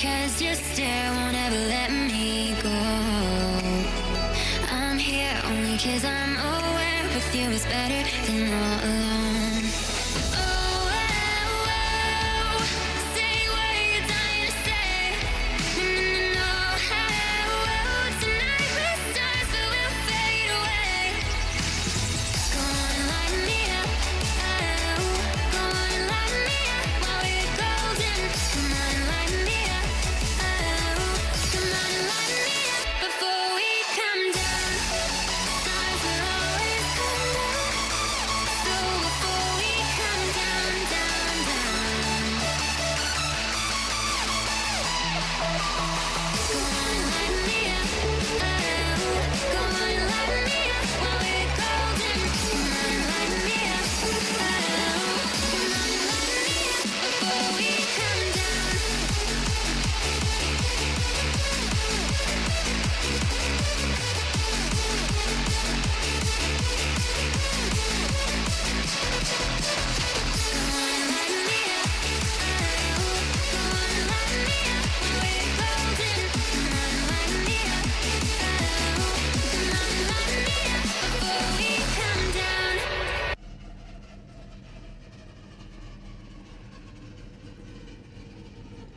'cause your stare won't ever let me go. I'm here only 'cause I'm aware with you is better than all alone. Oh, oh, oh, say what you're dying to say. No, oh, tonight we're stars but we'll fade away. Go on, light me up, oh, go on, light me up while we're golden. Come on, light me up, oh, come on, light me up before we come down. Stars will always come down, so before we come down, down, down. Go on, light me up, oh, go on, light me up while we're golden. Come on, light me up, oh, come on, light me up before we come down.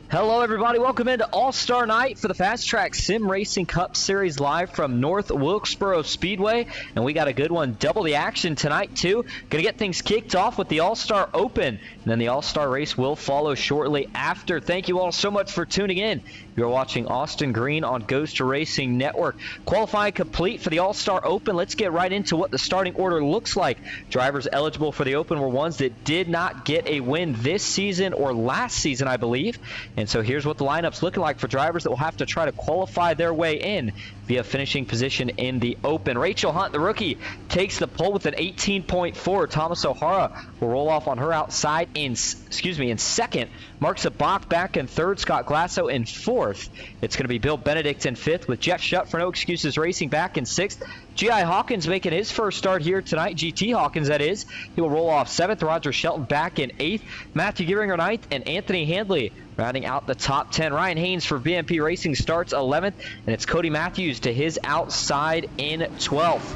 Hello everybody, welcome into All-Star Night for the FastTrack Sim Racing Cup Series live from North Wilkesboro Speedway, and we got a good one, double the action tonight too. Gonna get things kicked off with the All-Star Open, and then the All-Star Race will follow shortly after. Thank you all so much for tuning in. You're watching Austin Green on Ghost Racing Network. Qualifying complete for the All-Star Open. Let's get right into what the starting order looks like. Drivers eligible for the Open were ones that did not get a win this season or last season, I believe. And so here's what the lineup's looking like for drivers that will have to try to qualify their way in via finishing position in the Open. Rachel Hunt, the rookie, takes the pole with an 18.4. Thomas O'Hara will roll off on her outside in second. Mark Sabak back in third. Scott Glasso in fourth. It's going to be Bill Benedict in fifth with Jeff Shutt for No Excuses Racing back in sixth. G.I. Hawkins making his first start here tonight. GT Hawkins, that is. He will roll off seventh. Roger Shelton back in eighth. Matthew Gehringer ninth. And Anthony Handley rounding out the top 10. Ryan Haynes for BMP Racing starts 11th. And it's Cody Matthews to his outside in 12th.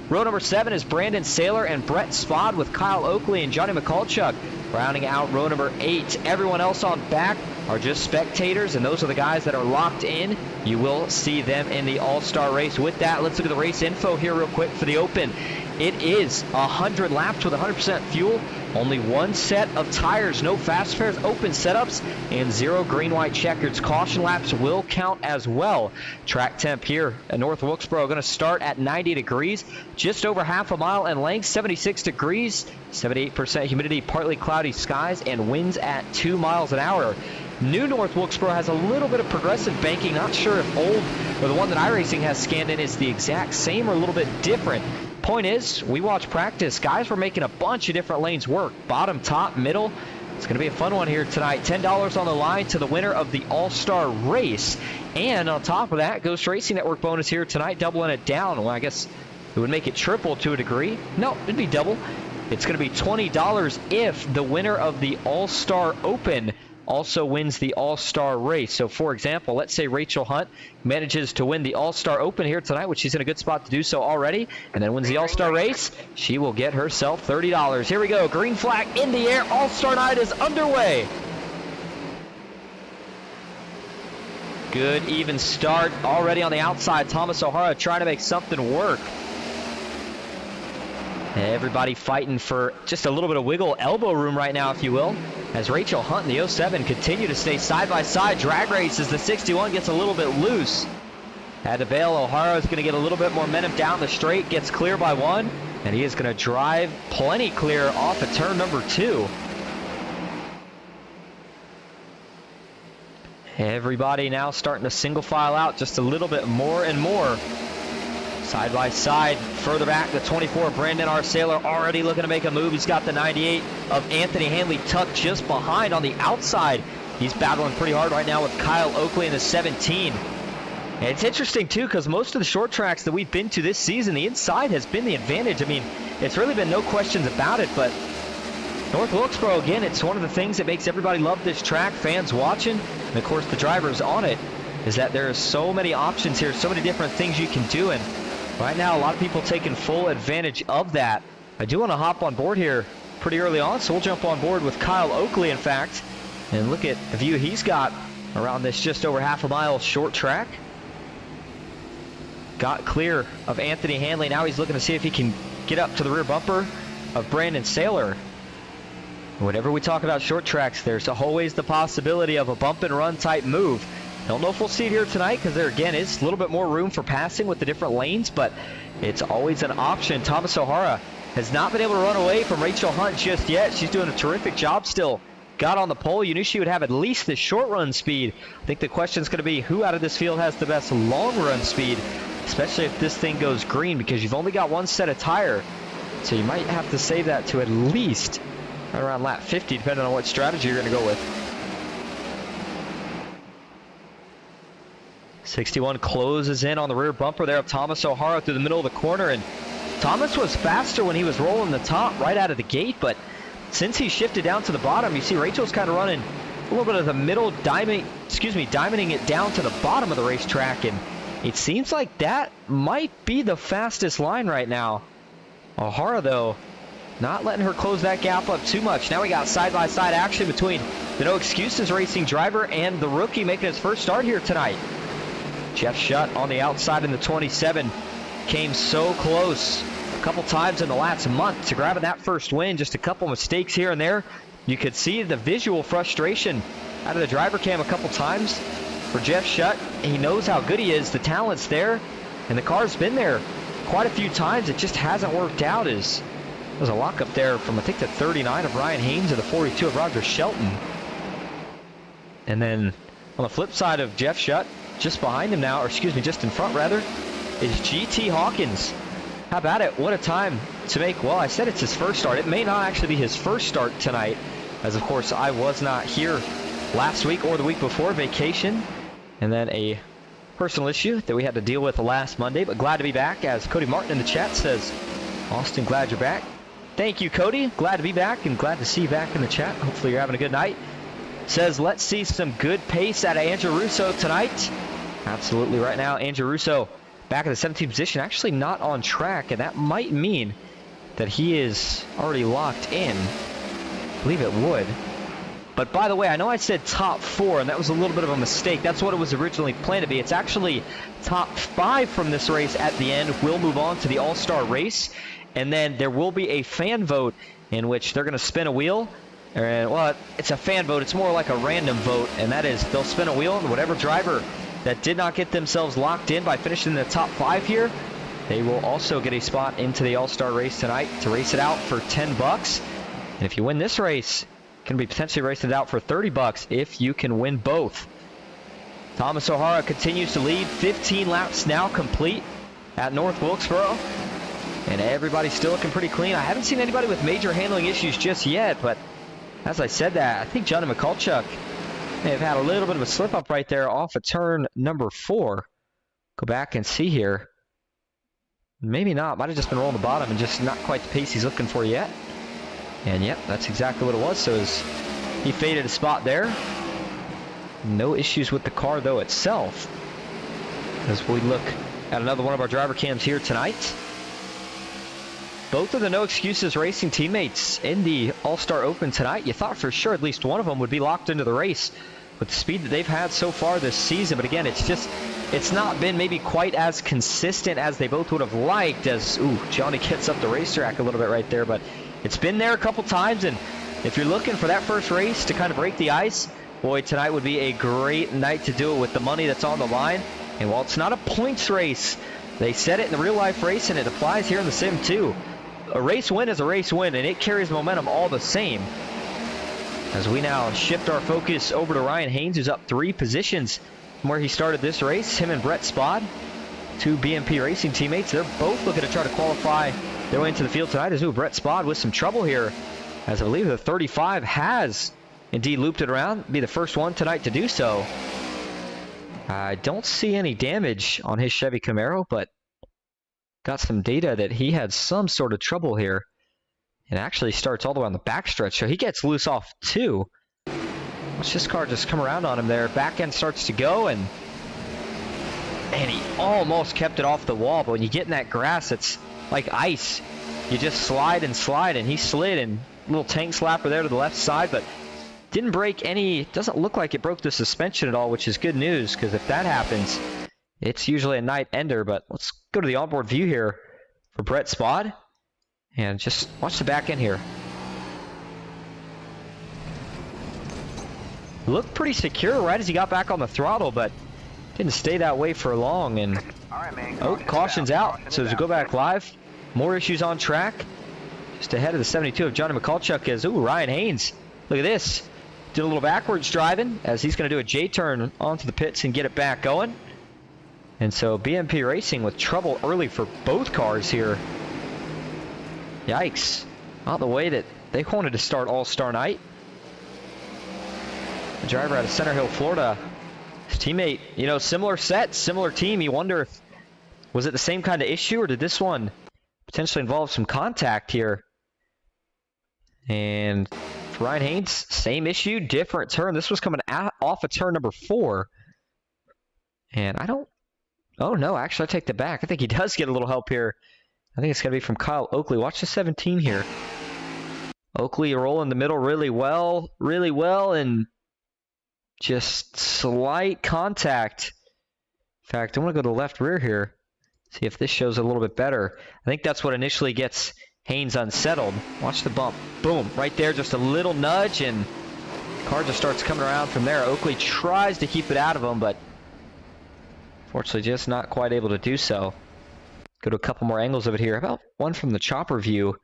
Row number 7 is Brandon Saylor and Brett Spod with Kyle Oakley and Johnny McCulchuk rounding out row number 8. Everyone else on back are just spectators, and those are the guys that are locked in. You will see them in the All-Star race. With that, let's look at the race info here real quick for the Open. It is 100 laps with 100% fuel, only one set of tires, no fast fares, open setups, and 0 green-white checkers. Caution laps will count as well. Track temp here at North Wilkesboro going to start at 90 degrees, just over half a mile in length, 76 degrees, 78% humidity, partly cloudy skies, and winds at 2 miles an hour. New North Wilkesboro has a little bit of progressive banking. Not sure if old or the one that iRacing has scanned in is the exact same or a little bit different. Point is, we watch practice. Guys were making a bunch of different lanes work. Bottom, top, middle. It's going to be a fun one here tonight. $10 on the line to the winner of the All-Star race. And on top of that, Ghost Racing Network bonus here tonight, doubling it down. Well, I guess it would make it triple to a degree. No, it'd be double. It's going to be $20 if the winner of the All-Star Open also wins the All-Star race. So, for example, let's say Rachel Hunt manages to win the All-Star Open here tonight, which she's in a good spot to do so already, and then wins the All-Star race. She will get herself $30. Here we go. Green flag in the air. All-Star night is underway. Good even start already on the outside. Thomas O'Hara trying to make something work. Everybody fighting for just a little bit of wiggle elbow room right now, if you will, as Rachel Hunt and the 07 continue to stay side by side. Drag race as the 61 gets a little bit loose. Had to bail. O'Hara is going to get a little bit more momentum down the straight, gets clear by 1, and he is going to drive plenty clear off of turn number 2. Everybody now starting to single file out just a little bit more and more. Side by side, further back, the 24, Brandon R. Saylor already looking to make a move. He's got the 98 of Anthony Handley tucked just behind on the outside. He's battling pretty hard right now with Kyle Oakley in the 17. And it's interesting, too, because most of the short tracks that we've been to this season, the inside has been the advantage. I mean, it's really been no questions about it, but North Wilkesboro, again, it's one of the things that makes everybody love this track, fans watching, and of course the drivers on it, is that there are so many options here, so many different things you can do, and right now a lot of people taking full advantage of that. I do want to hop on board here pretty early on, so we'll jump on board with Kyle Oakley, in fact, and look at the view he's got around this just over half a mile short track. Got clear of Anthony Hanley. Now he's looking to see if he can get up to the rear bumper of Brandon Saylor. Whenever we talk about short tracks, there's always the possibility of a bump and run type move. Don't know if we'll see it here tonight because there again is a little bit more room for passing with the different lanes, but it's always an option. Thomas O'Hara has not been able to run away from Rachel Hunt just yet. She's doing a terrific job still. Got on the pole. You knew she would have at least the short run speed. I think the question is going to be who out of this field has the best long run speed, especially if this thing goes green, because you've only got one set of tire. So you might have to save that to at least right around lap 50, depending on what strategy you're going to go with. 61 closes in on the rear bumper there of Thomas O'Hara through the middle of the corner, and Thomas was faster when he was rolling the top right out of the gate, but since he shifted down to the bottom, you see Rachel's kind of running a little bit of the middle diamonding it down to the bottom of the racetrack, and it seems like that might be the fastest line right now. O'Hara, though, not letting her close that gap up too much. Now we got side-by-side action between the No Excuses Racing driver and the rookie making his first start here tonight. Jeff Shutt on the outside in the 27 came so close a couple times in the last month to grabbing that first win. Just a couple mistakes here and there. You could see the visual frustration out of the driver cam a couple times for Jeff Shutt. He knows how good he is. The talent's there, and the car's been there quite a few times. It just hasn't worked out. There's a lockup there from, I think, the 39 of Ryan Haynes and the 42 of Roger Shelton. And then on the flip side of Jeff Shutt, just behind him now, or excuse me, just in front rather, is GT Hawkins. How about it? What a time to make, well, I said it's his first start. It may not actually be his first start tonight, as of course I was not here last week or the week before, vacation, and then a personal issue that we had to deal with last Monday, but glad to be back. As Cody Martin in the chat says, Austin, glad you're back. Thank you, Cody. Glad to be back and glad to see you back in the chat. Hopefully you're having a good night. Says, let's see some good pace out of Andrew Russo tonight. Absolutely right now, Andrew Russo back in the 17th position, actually not on track, and that might mean that he is already locked in. I believe it would. But by the way, I know I said top 4, and that was a little bit of a mistake. That's what it was originally planned to be. It's actually top 5 from this race at the end. We'll move on to the All-Star race, and then there will be a fan vote in which they're going to spin a wheel. And, well, it's a fan vote. It's more like a random vote, and that is they'll spin a wheel, and whatever driver that did not get themselves locked in by finishing in the top 5 here, they will also get a spot into the All-Star race tonight to race it out for $10. And if you win this race, you can be potentially racing it out for $30 if you can win both. Thomas O'Hara continues to lead. 15 laps now complete at North Wilkesboro. And everybody's still looking pretty clean. I haven't seen anybody with major handling issues just yet, but as I said that, I think Johnny McCulchuk may have had a little bit of a slip up right there off of turn number 4. Go back and see here. Maybe not. Might have just been rolling the bottom and just not quite the pace he's looking for yet. And yep, that's exactly what it was. So he faded a spot there. No issues with the car though itself. As we look at another one of our driver cams here tonight. Both of the No Excuses Racing teammates in the All-Star Open tonight. You thought for sure at least one of them would be locked into the race with the speed that they've had so far this season. But again, it's not been maybe quite as consistent as they both would have liked. As, Johnny gets up the racetrack a little bit right there. But it's been there a couple times. And if you're looking for that first race to kind of break the ice, boy, tonight would be a great night to do it with the money that's on the line. And while it's not a points race, they said it in the real life race, and it applies here in the sim too. A race win is a race win, and it carries momentum all the same. As we now shift our focus over to Ryan Haynes, who's up 3 positions from where he started this race. Him and Brett Spod, 2 BMP Racing teammates. They're both looking to try to qualify their way into the field tonight. As Brett Spod with some trouble here, as I believe the 35 has indeed looped it around. Be the first one tonight to do so. I don't see any damage on his Chevy Camaro, but got some data that he had some sort of trouble here and actually starts all the way on the backstretch. So he gets loose off 2. Watch this car just come around on him there. Back end starts to go, and he almost kept it off the wall. But when you get in that grass, it's like ice. You just slide, and he slid, and little tank slapper there to the left side, but didn't break any. Doesn't look like it broke the suspension at all, which is good news, because if that happens, it's usually a night ender. But let's go to the onboard view here for Brett Spod, and just watch the back end here. Looked pretty secure right as he got back on the throttle, but didn't stay that way for long. And caution's out. So as we go back live, more issues on track. Just ahead of the 72 of Johnny McCulchuk is Ryan Haynes. Look at this. Did a little backwards driving as he's going to do a J-turn onto the pits and get it back going. And so BMP Racing with trouble early for both cars here. Yikes. Not the way that they wanted to start All-Star Night. The driver out of Center Hill, Florida. His teammate, similar set, similar team. You wonder if, was it the same kind of issue, or did this one potentially involve some contact here? And for Ryan Haynes, same issue, different turn. This was coming off of turn number 4. And oh no, actually I take that back. I think he does get a little help here. I think it's going to be from Kyle Oakley. Watch the 17 here. Oakley rolling the middle really well, and just slight contact. In fact, I want to go to the left rear here. See if this shows a little bit better. I think that's what initially gets Haynes unsettled. Watch the bump. Boom. Right there, just a little nudge, and the car just starts coming around from there. Oakley tries to keep it out of him, but fortunately just not quite able to do so. Go to a couple more angles of it here. How about one from the chopper view?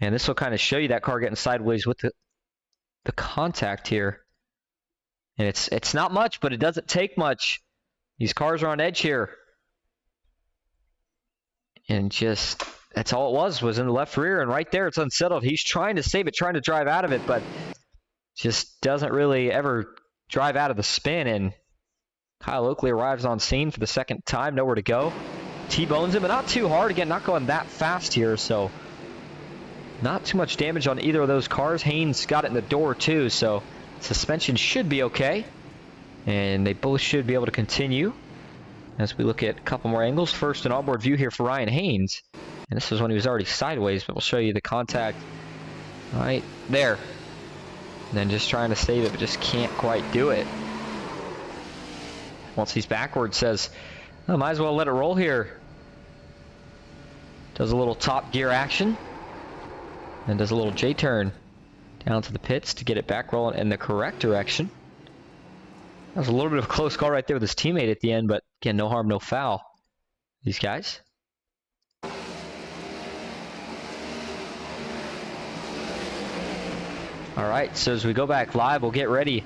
And this will kind of show you that car getting sideways with the contact here. And it's not much, but it doesn't take much. These cars are on edge here. And just, that's all it was in the left rear. And right there, it's unsettled. He's trying to save it, trying to drive out of it, but just doesn't really ever drive out of the spin. And Kyle Oakley arrives on scene for the second time, nowhere to go. T-bones him, but not too hard. Again, not going that fast here, so not too much damage on either of those cars. Haynes got it in the door too, so suspension should be okay. And they both should be able to continue as we look at a couple more angles. First, an onboard view here for Ryan Haynes. And this is when he was already sideways, but we'll show you the contact right there. And then just trying to save it, but just can't quite do it. Once he's backwards, says, oh, might as well let it roll here. Does a little top gear action. And does a little J-turn down to the pits to get it back rolling in the correct direction. That was a little bit of a close call right there with his teammate at the end, but again, no harm, no foul. These guys. All right, so as we go back live, we'll get ready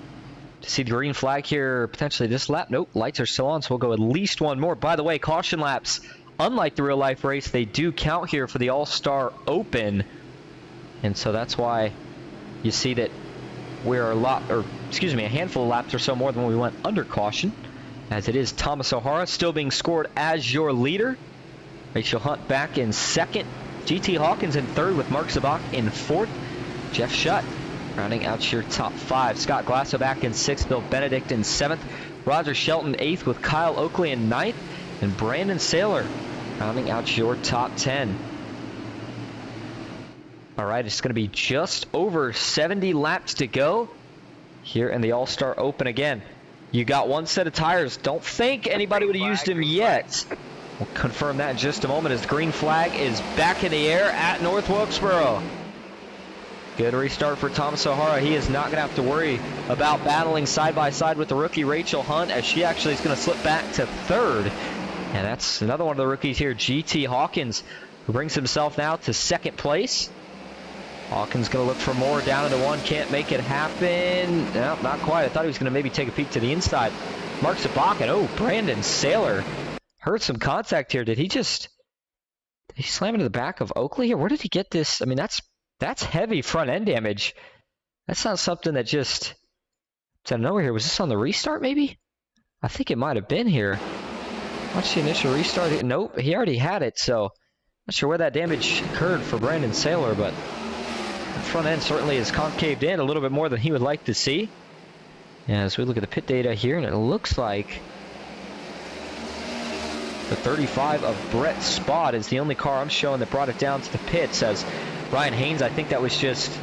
to see the green flag here, potentially this lap. Nope, lights are still on, so we'll go at least one more. By the way, caution laps, unlike the real life race, they do count here for the All-Star Open. And so that's why you see that we're a handful of laps or so more than when we went under caution, as it is Thomas O'Hara still being scored as your leader. Rachel Hunt back in second. GT Hawkins in third with Mark Zabak in fourth. Jeff Shutt rounding out your top 5. Scott Glasso back in 6th. Bill Benedict in 7th. Roger Shelton 8th with Kyle Oakley in 9th. And Brandon Saylor rounding out your top 10. All right, it's going to be just over 70 laps to go here in the All-Star Open again. You got one set of tires. Don't think anybody would have used them yet. We'll confirm that in just a moment as the green flag is back in the air at North Wilkesboro. Good restart for Thomas O'Hara. He is not going to have to worry about battling side by side with the rookie Rachel Hunt, as she actually is going to slip back to third. And that's another one of the rookies here, GT Hawkins, who brings himself now to second place. Hawkins going to look for more down into one. Can't make it happen. No, not quite. I thought he was going to maybe take a peek to the inside. Mark Zabak, oh, Brandon Saylor. Heard some contact here. Did he slam into the back of Oakley here? Where did he get this? I mean, that's heavy front end damage. That's not something that just out of nowhere here. Was this on the restart maybe? I think it might have been here. Watch the initial restart. Nope, he already had it, so not sure where that damage occurred for Brandon Saylor, but front end certainly is concaved in a little bit more than he would like to see. As we look at the pit data here, and it looks like the 35 of Brett Spot is the only car I'm showing that brought it down to the pits. As Ryan Haynes, I think that was just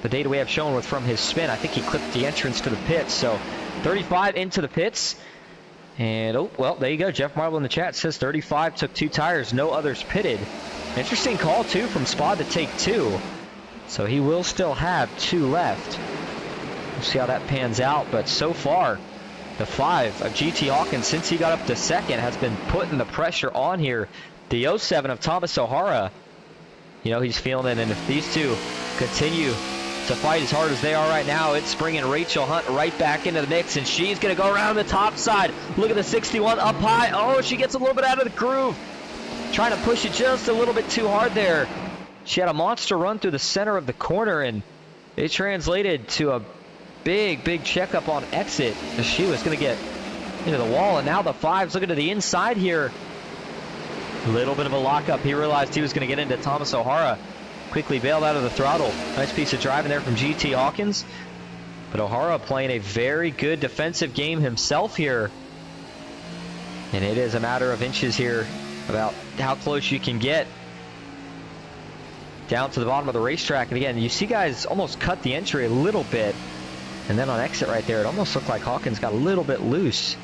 the data we have shown with from his spin. I think he clipped the entrance to the pits. So 35 into the pits. And, oh, well, there you go. Jeff Marble in the chat says 35 took 2 tires, no others pitted. Interesting call, too, from Spot to take 2. So he will still have 2 left. We'll see how that pans out. But so far, the 5 of GT Hawkins, since he got up to second, has been putting the pressure on here. The 07 of Thomas O'Hara, you know, he's feeling it. And if these two continue to fight as hard as they are right now, it's bringing Rachel Hunt right back into the mix, and she's going to go around the top side. Look at the 61 up high. Oh, she gets a little bit out of the groove. Trying to push it just a little bit too hard there. She had a monster run through the center of the corner, and it translated to a big checkup on exit, as she was going to get into the wall. And now the 5's looking to the inside here. A little bit of a lockup. He realized he was going to get into Thomas O'Hara. Quickly bailed out of the throttle. Nice piece of driving there from GT Hawkins. But O'Hara playing a very good defensive game himself here. And it is a matter of inches here about how close you can get down to the bottom of the racetrack. And again, you see guys almost cut the entry a little bit. And then on exit right there, it almost looked like Hawkins got a little bit loose.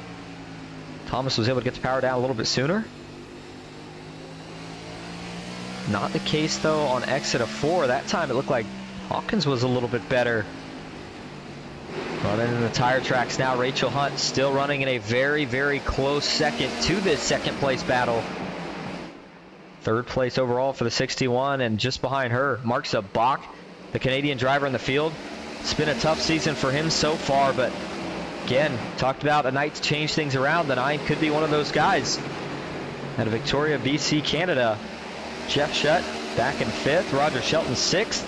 Thomas was able to get the power down a little bit sooner. Not the case, though, on exit of 4. That time it looked like Hawkins was a little bit better. Running in the tire tracks now. Rachel Hunt still running in a very close second to this second place battle. 3rd place overall for the 61, and just behind her, Mark Zabak, the Canadian driver in the field. It's been a tough season for him so far, but again, talked about a night to change things around. The 9 could be one of those guys. Out of Victoria, BC, Canada. Jeff Shutt back in 5th. Roger Shelton 6th.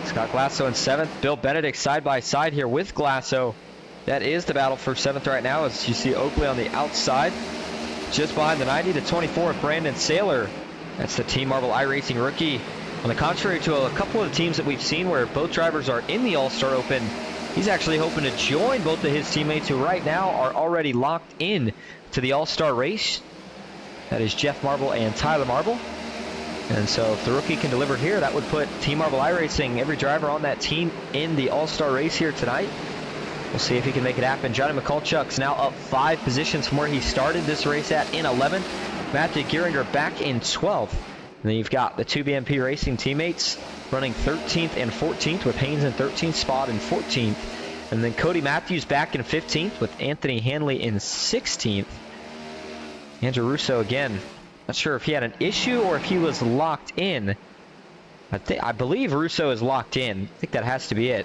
Scott Glasso in 7th. Bill Benedict side by side here with Glasso. That is the battle for 7th right now, as you see Oakley on the outside. Just behind the 90 to 24 of Brandon Saylor. That's the Team Marvel iRacing rookie. On the contrary to a couple of the teams that we've seen where both drivers are in the All-Star Open, he's actually hoping to join both of his teammates who right now are already locked in to the All-Star race. That is Jeff Marble and Tyler Marble. And so if the rookie can deliver here, that would put Team Marvel iRacing, every driver on that team, in the All-Star race here tonight. We'll see if he can make it happen. Johnny McCulchuk's now up 5 positions from where he started this race at in 11th. Matthew Gearinger back in 12th. And then you've got the 2BMP Racing teammates running 13th and 14th, with Haynes in 13th, Spot in 14th. And then Cody Matthews back in 15th, with Anthony Hanley in 16th. Andrew Russo again. Not sure if he had an issue or if he was locked in. I believe Russo is locked in. I think that has to be it.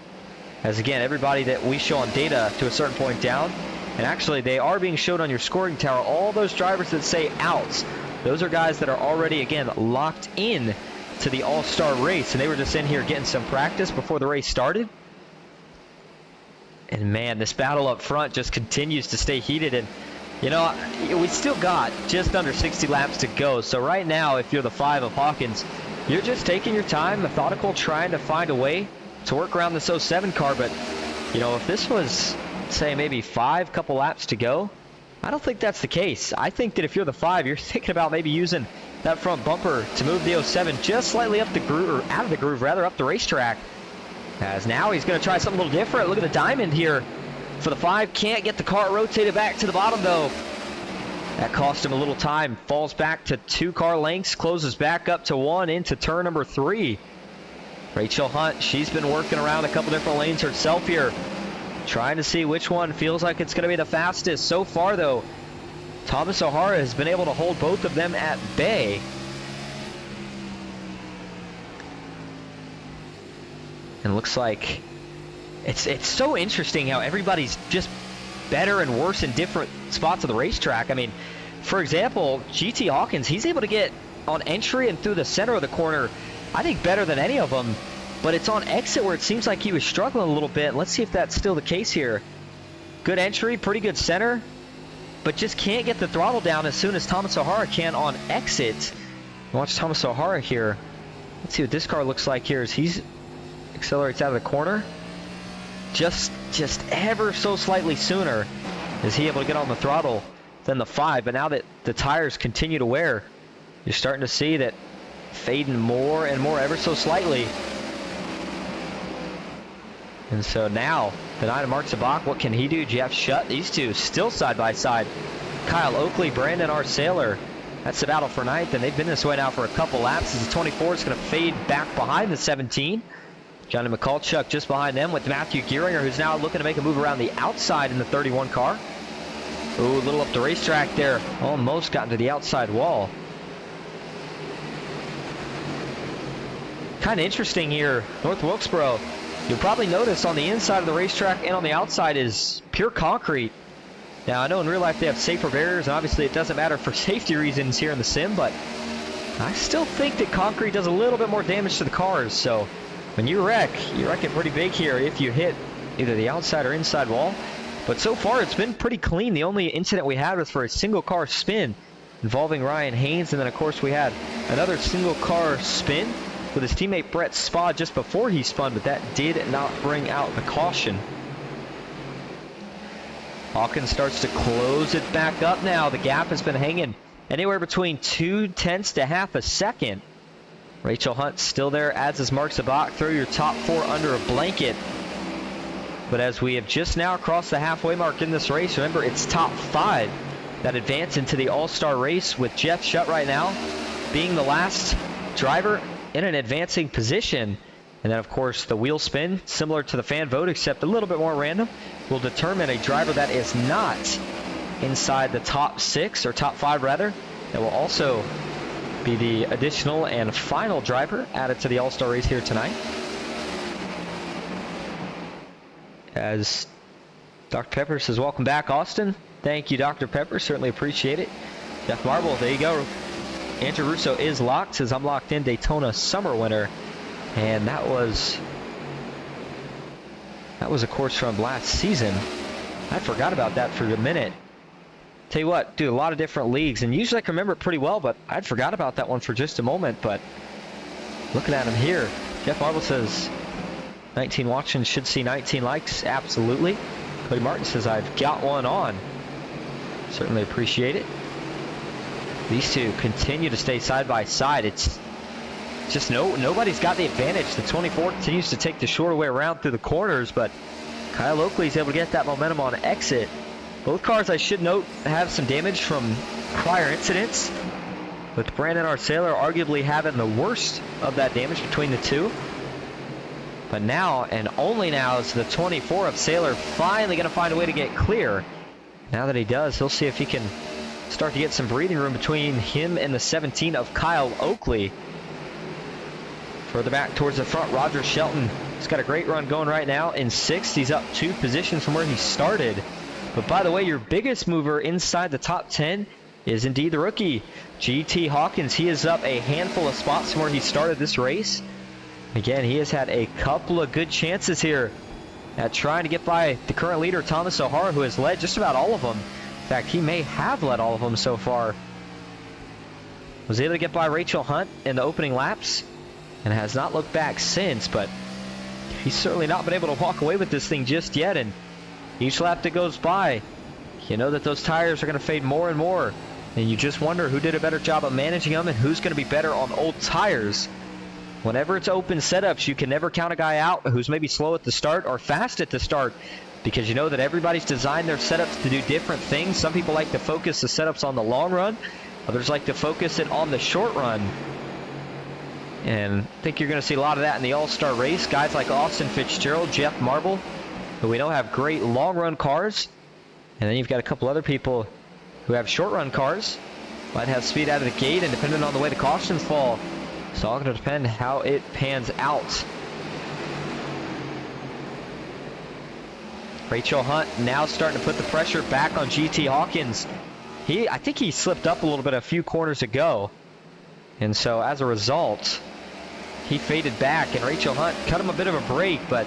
As again, everybody that we show on data to a certain point down, and actually they are being shown on your scoring tower, all those drivers that say outs, those are guys that are already, again, locked in to the All-Star race, and they were just in here getting some practice before the race started. And man, this battle up front just continues to stay heated. And you know, we still got just under 60 laps to go. So right now, if you're the 5 of Hawkins, you're just taking your time, methodical, trying to find a way to work around this 07 car. But, you know, if this was, say, maybe 5 couple laps to go, I don't think that's the case. I think that if you're the 5, you're thinking about maybe using that front bumper to move the 07 just slightly up the groove, or out of the groove, rather, up the racetrack. As now he's going to try something a little different. Look at the diamond here. For the 5, can't get the car rotated back to the bottom, though. That cost him a little time. Falls back to 2 car lengths, closes back up to 1 into turn number 3. Rachel Hunt, she's been working around a couple different lanes herself here, trying to see which one feels like it's going to be the fastest. So far, though, Thomas O'Hara has been able to hold both of them at bay. And looks like it's so interesting how everybody's just better and worse in different spots of the racetrack. I mean, for example, GT Hawkins, he's able to get on entry and through the center of the corner, I think, better than any of them. But it's on exit where it seems like he was struggling a little bit. Let's see if that's still the case here. Good entry, pretty good center, but just can't get the throttle down as soon as Thomas O'Hara can on exit. Watch Thomas O'Hara here. Let's see what this car looks like here as he's accelerates out of the corner. Just ever so slightly sooner is he able to get on the throttle than the 5. But now that the tires continue to wear, you're starting to see that fading more and more ever so slightly. And so now, the 9 of Mark Zabak, what can he do? Jeff Shutt, these two still side by side. Kyle Oakley, Brandon R. Saylor. That's the battle for 9th, and they've been this way now for a couple laps as the 24 is going to fade back behind the 17. Johnny McCulchuk just behind them with Matthew Gearinger, who's now looking to make a move around the outside in the 31 car. Ooh, a little up the racetrack there. Almost got into the outside wall. Kind of interesting here, North Wilkesboro. You'll probably notice on the inside of the racetrack and on the outside is pure concrete. Now, I know in real life they have safer barriers, and obviously it doesn't matter for safety reasons here in the sim, but I still think that concrete does a little bit more damage to the cars. So when you wreck it pretty big here if you hit either the outside or inside wall. But so far it's been pretty clean. The only incident we had was for a single car spin involving Ryan Haynes, and then of course we had another single car spin with his teammate Brett Spa just before he spun, but that did not bring out the caution. Hawkins starts to close it back up now. The gap has been hanging anywhere between 0.2 to half a second. Rachel Hunt still there, as is Mark Zabak. Throw your top 4 under a blanket. But as we have just now crossed the halfway mark in this race, remember it's top 5 that advance into the All-Star race, with Jeff Shutt right now being the last driver in an advancing position. And then of course the wheel spin, similar to the fan vote except a little bit more random, will determine a driver that is not inside the top 6, or top 5 rather. That will also be the additional and final driver added to the All-Star race here tonight. As Dr. Pepper says, welcome back, Austin. Thank you, Dr. Pepper. Certainly appreciate it. Jeff Marble, there you go. Andrew Russo is locked, says I'm locked in, Daytona summer winner. And that was a course from last season. I forgot about that for a minute. Tell you what, dude, a lot of different leagues, and usually I can remember it pretty well, but I'd forgot about that one for just a moment. But looking at him here, Jeff Marble says 19 watching should see 19 likes. Absolutely. Cody Martin says I've got one on. Certainly appreciate it. These two continue to stay side by side. It's just nobody's got the advantage. The 24 continues to take the shorter way around through the corners, but Kyle Oakley is able to get that momentum on exit. Both cars, I should note, have some damage from prior incidents, with Brandon R. Saylor arguably having the worst of that damage between the two. But now, and only now, is the 24 of Saylor finally going to find a way to get clear. Now that he does, he'll see if he can start to get some breathing room between him and the 17 of Kyle Oakley. Further back towards the front, Roger Shelton. He's got a great run going right now in 6th. He's up 2 positions from where he started. But by the way, your biggest mover inside the top 10 is indeed the rookie, GT Hawkins. He is up a handful of spots from where he started this race. Again, he has had a couple of good chances here at trying to get by the current leader, Thomas O'Hara, who has led just about all of them. In fact, he may have led all of them so far. Was able to get by Rachel Hunt in the opening laps and has not looked back since, but he's certainly not been able to walk away with this thing just yet. And each lap that goes by, you know that those tires are going to fade more and more, and you just wonder who did a better job of managing them and who's going to be better on old tires. Whenever it's open setups, you can never count a guy out who's maybe slow at the start or fast at the start, because you know that everybody's designed their setups to do different things. Some people like to focus the setups on the long run, others like to focus it on the short run. And I think you're going to see a lot of that in the All-Star race. Guys like Austin Fitzgerald, Jeff Marble, who we know have great long-run cars. And then you've got a couple other people who have short-run cars. Might have speed out of the gate, and depending on the way the cautions fall, it's all going to depend how it pans out. Rachel Hunt now starting to put the pressure back on GT Hawkins. I think he slipped up a little bit a few corners ago. And so as a result, he faded back, and Rachel Hunt cut him a bit of a break, but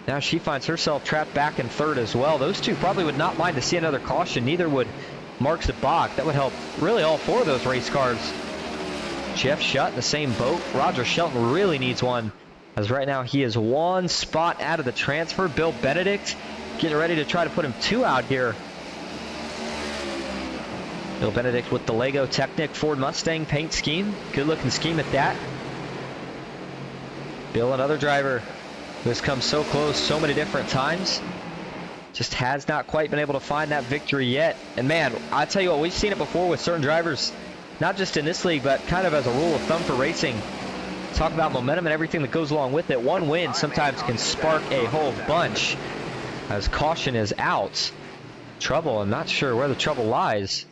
now she finds herself trapped back in 3rd as well. Those two probably would not mind to see another caution. Neither would Mark Zabak. That would help really all 4 of those race cars. Jeff Shutt in the same boat. Roger Shelton really needs one as right now he is one spot out of the transfer. Bill Benedict getting ready to try to put him 2 out here. Bill Benedict with the Lego Technic Ford Mustang paint scheme. Good looking scheme at that. Bill, another driver who has come so close so many different times. Just has not quite been able to find that victory yet. And man, I tell you what, we've seen it before with certain drivers, not just in this league, but kind of as a rule of thumb for racing. Talk about momentum and everything that goes along with it. One win sometimes can spark a whole bunch. As caution is out. Trouble, I'm not sure where the trouble lies.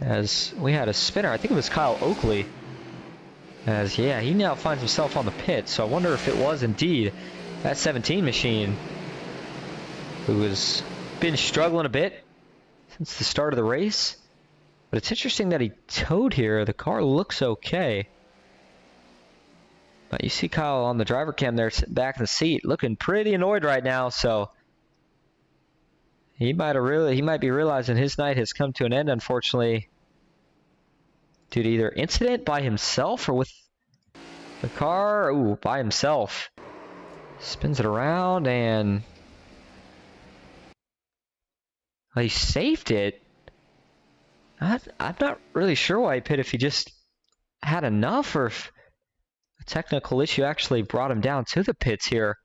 As we had a spinner, I think it was Kyle Oakley. As, yeah, he now finds himself on the pit. So I wonder if it was indeed that 17 machine who has been struggling a bit since the start of the race. But it's interesting that he towed here. The car looks okay. But you see Kyle on the driver cam there sitting back in the seat looking pretty annoyed right now. So he might be realizing his night has come to an end, unfortunately, due to either incident by himself or with the car. Ooh, by himself. Spins it around and he saved it. I'm not really sure why he pit, if he just had enough or if a technical issue actually brought him down to the pits here.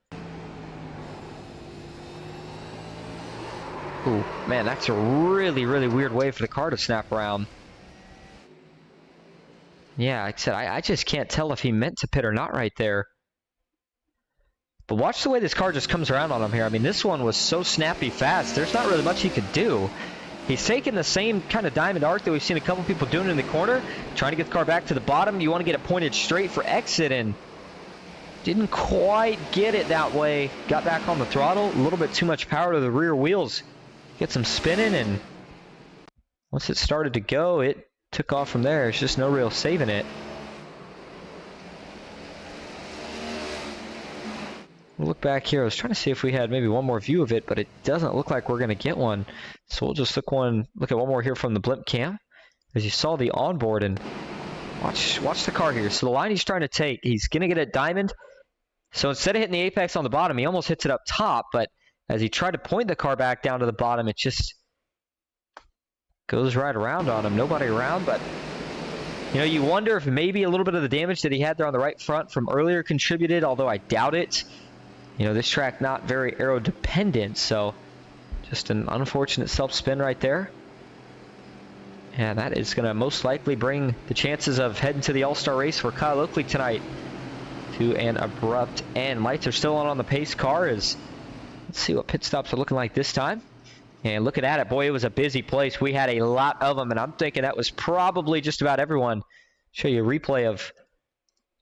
Ooh, man, that's a really, really weird way for the car to snap around. Yeah, like I said, I just can't tell if he meant to pit or not right there. But watch the way this car just comes around on him here. I mean, this one was so snappy fast. There's not really much he could do. He's taking the same kind of diamond arc that we've seen a couple people doing in the corner, trying to get the car back to the bottom. You want to get it pointed straight for exit, and didn't quite get it that way. Got back on the throttle. A little bit too much power to the rear wheels. Get some spinning, and once it started to go, it took off from there. It's just no real saving it. We'll look back here. I was trying to see if we had maybe one more view of it, but it doesn't look like we're going to get one. So we'll just look at one more here from the blimp cam. As you saw the onboard, and watch the car here. So the line he's trying to take, he's going to get a diamond. So instead of hitting the apex on the bottom, he almost hits it up top, but as he tried to point the car back down to the bottom, it just goes right around on him. Nobody around, but you know, you wonder if maybe a little bit of the damage that he had there on the right front from earlier contributed, although I doubt it. You know, this track not very aero dependent, so just an unfortunate self-spin right there. And that is going to most likely bring the chances of heading to the All-Star race for Kyle Oakley tonight to an abrupt end. Lights are still on the pace car. Let's see what pit stops are looking like this time. And looking at it, boy, it was a busy place. We had a lot of them, and I'm thinking that was probably just about everyone. Show you a replay of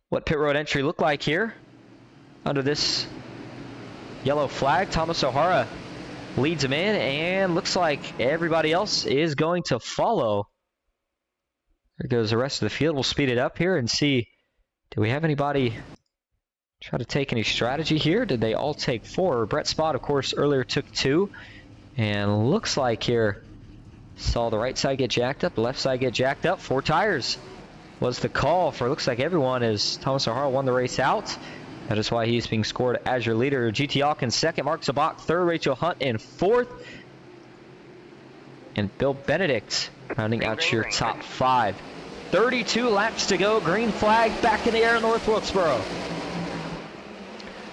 what pit road entry looked like here under this yellow flag. Thomas O'Hara leads him in, and looks like everybody else is going to follow. There goes the rest of the field. We'll speed it up here and see, do we have anybody try to take any strategy here? Did they all take 4? Brett Spott, of course, earlier took 2. And looks like here, saw the right side get jacked up, the left side get jacked up. 4 tires was the call for, looks like everyone, as Thomas O'Hara won the race out. That is why he's being scored as your leader. GT Hawkins second, Mark Zabak third, Rachel Hunt in 4th. And Bill Benedict rounding out your top 5. 32 laps to go, green flag back in the air in North Wilkesboro.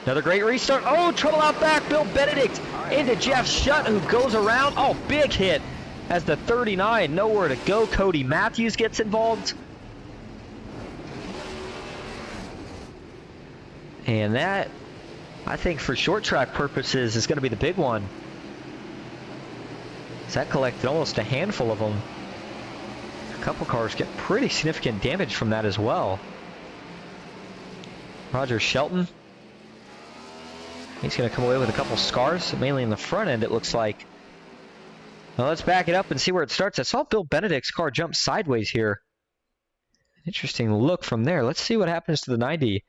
Another great restart. Oh, trouble out back. Bill Benedict into Jeff Shutt, who goes around. Oh, big hit as the 39. Nowhere to go. Cody Matthews gets involved. And that, I think for short track purposes, is going to be the big one. So that collected almost a handful of them. A couple cars get pretty significant damage from that as well. Roger Shelton. He's going to come away with a couple scars, mainly in the front end, it looks like. Now let's back it up and see where it starts. I saw Bill Benedict's car jump sideways here. Interesting look from there. Let's see what happens to the 90.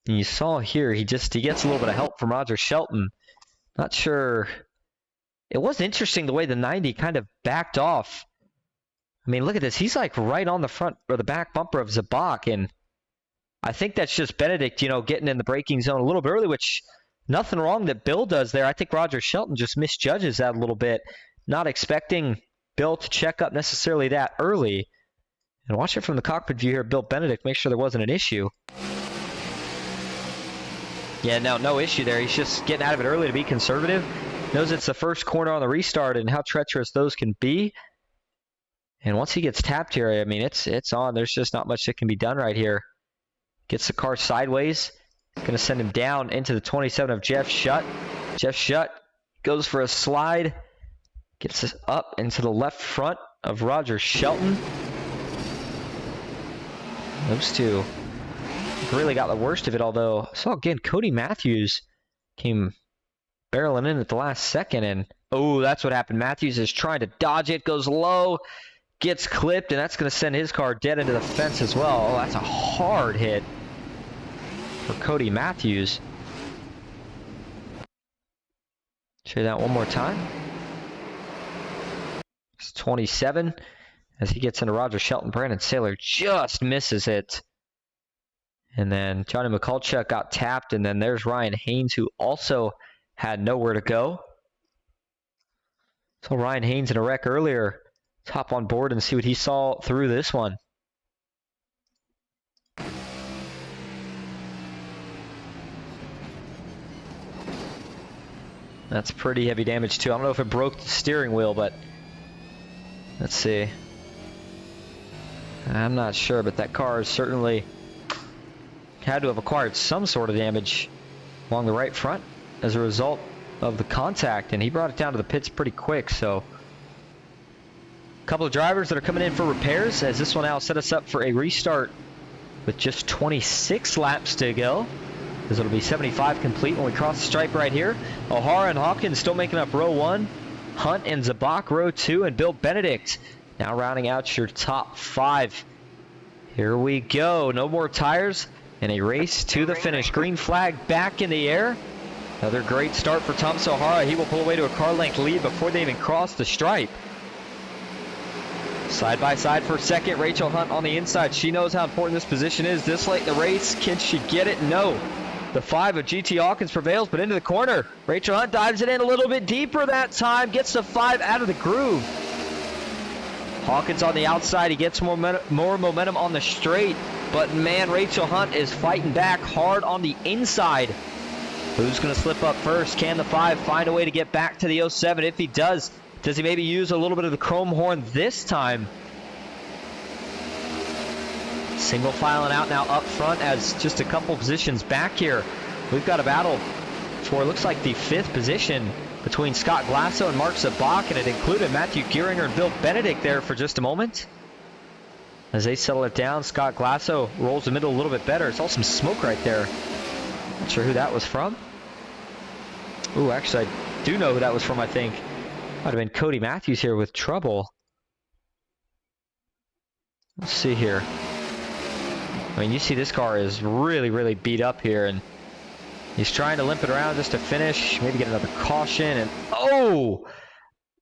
And you saw here, he gets a little bit of help from Roger Shelton. Not sure it was interesting the way the 90 kind of backed off. I mean, look at this. He's like right on the front or the back bumper of Zabak, and I think that's just Benedict, you know, getting in the braking zone a little bit early, which nothing wrong that Bill does there. I think Roger Shelton just misjudges that a little bit, not expecting Bill to check up necessarily that early. And watch it from the cockpit view here. Bill Benedict, make sure there wasn't an issue. Yeah, no issue there. He's just getting out of it early to be conservative. Knows it's the first corner on the restart and how treacherous those can be. And once he gets tapped here, I mean, it's on. There's just not much that can be done right here. Gets the car sideways. Going to send him down into the 27 of Jeff Shutt. Jeff Shutt goes for a slide. Gets us up into the left front of Roger Shelton. Those two really got the worst of it, although I saw again Cody Matthews came barreling in at the last second, and oh, that's what happened. Matthews is trying to dodge it, goes low, gets clipped, and that's going to send his car dead into the fence as well. Oh, that's a hard hit for Cody Matthews. Show you that one more time. It's 27 as he gets into Roger Shelton. Brandon Saylor just misses it. And then Johnny McCulchuk got tapped, and then there's Ryan Haynes, who also had nowhere to go. So Ryan Haynes in a wreck earlier. Let's hop on board and see what he saw through this one. That's pretty heavy damage too. I don't know if it broke the steering wheel, but let's see. I'm not sure, but that car certainly had to have acquired some sort of damage along the right front as a result of the contact, and he brought it down to the pits pretty quick. So a couple of drivers that are coming in for repairs, as this will now set us up for a restart with just 26 laps to go, as it'll be 75 complete when we cross the stripe right here. O'Hara and Hawkins still making up row 1, Hunt and Zabak row 2, and Bill Benedict now rounding out your top 5. Here we go. No more tires and a race to the finish. Green flag back in the air. Another great start for Thomas O'Hara. He will pull away to a car length lead before they even cross the stripe. Side by side for second, Rachel Hunt on the inside. She knows how important this position is this late in the race. Can she get it? No. The 5 of GT Hawkins prevails, but into the corner. Rachel Hunt dives it in a little bit deeper that time. Gets the 5 out of the groove. Hawkins on the outside. He gets more momentum on the straight. But man, Rachel Hunt is fighting back hard on the inside. Who's going to slip up first? Can the 5 find a way to get back to the 07? If he does he maybe use a little bit of the chrome horn this time? Single filing out now up front as just a couple positions back here. We've got a battle for, looks like, the 5th position between Scott Glasso and Mark Zabak, and it included Matthew Gearinger and Bill Benedict there for just a moment. As they settle it down, Scott Glasso rolls the middle a little bit better. It's all some smoke right there. Not sure who that was from. Ooh, actually, I do know who that was from, I think. Might have been Cody Matthews here with trouble. Let's see here. I mean, you see this car is really, really beat up here, and he's trying to limp it around just to finish, maybe get another caution, and oh!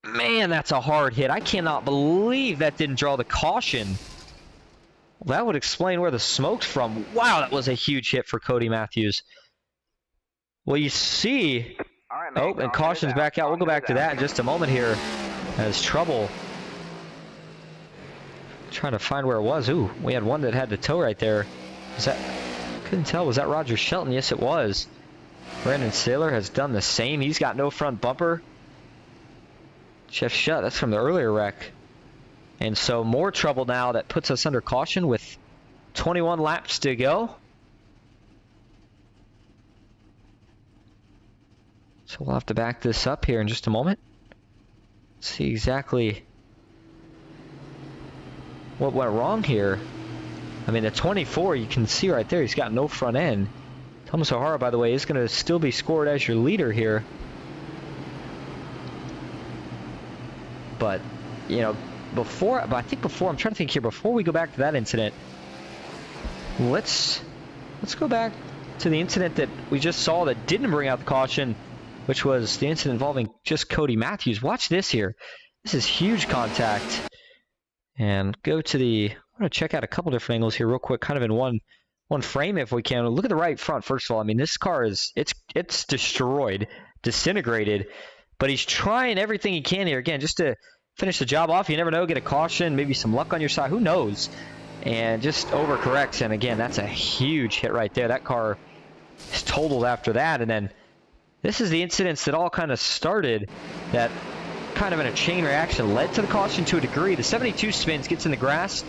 Man, that's a hard hit. I cannot believe that didn't draw the caution. Well, that would explain where the smoke's from. Wow, that was a huge hit for Cody Matthews. Well, you see... Oh, and caution's back out. We'll go back to that in just a moment here. As trouble. Trying to find where it was. Ooh, we had one that had the toe right there. Was that... Couldn't tell. Was that Roger Shelton? Yes, it was. Brandon Saylor has done the same. He's got no front bumper. Jeff Shutt, that's from the earlier wreck. And so more trouble now. That puts us under caution with 21 laps to go. So we'll have to back this up here in just a moment. See exactly what went wrong here. I mean, the 24, you can see right there, he's got no front end. Thomas O'Hara, by the way, is going to still be scored as your leader here. But, you know, I think I'm trying to think here, before we go back to that incident, let's go back to the incident that we just saw that didn't bring out the caution. which was the incident involving just Cody Matthews. Watch this here. This is huge contact. And go to the, I'm going to check out a couple different angles here real quick, kind of in one frame if we can. Look at the right front, first of all. I mean, this car is, it's destroyed, disintegrated, but he's trying everything he can here, again, just to finish the job off. You never know, get a caution, maybe some luck on your side, who knows? And just overcorrects, and again, that's a huge hit right there. That car is totaled after that, and then this is the incidents that all kind of started that kind of in a chain reaction led to the caution to a degree. The 72 spins, gets in the grass,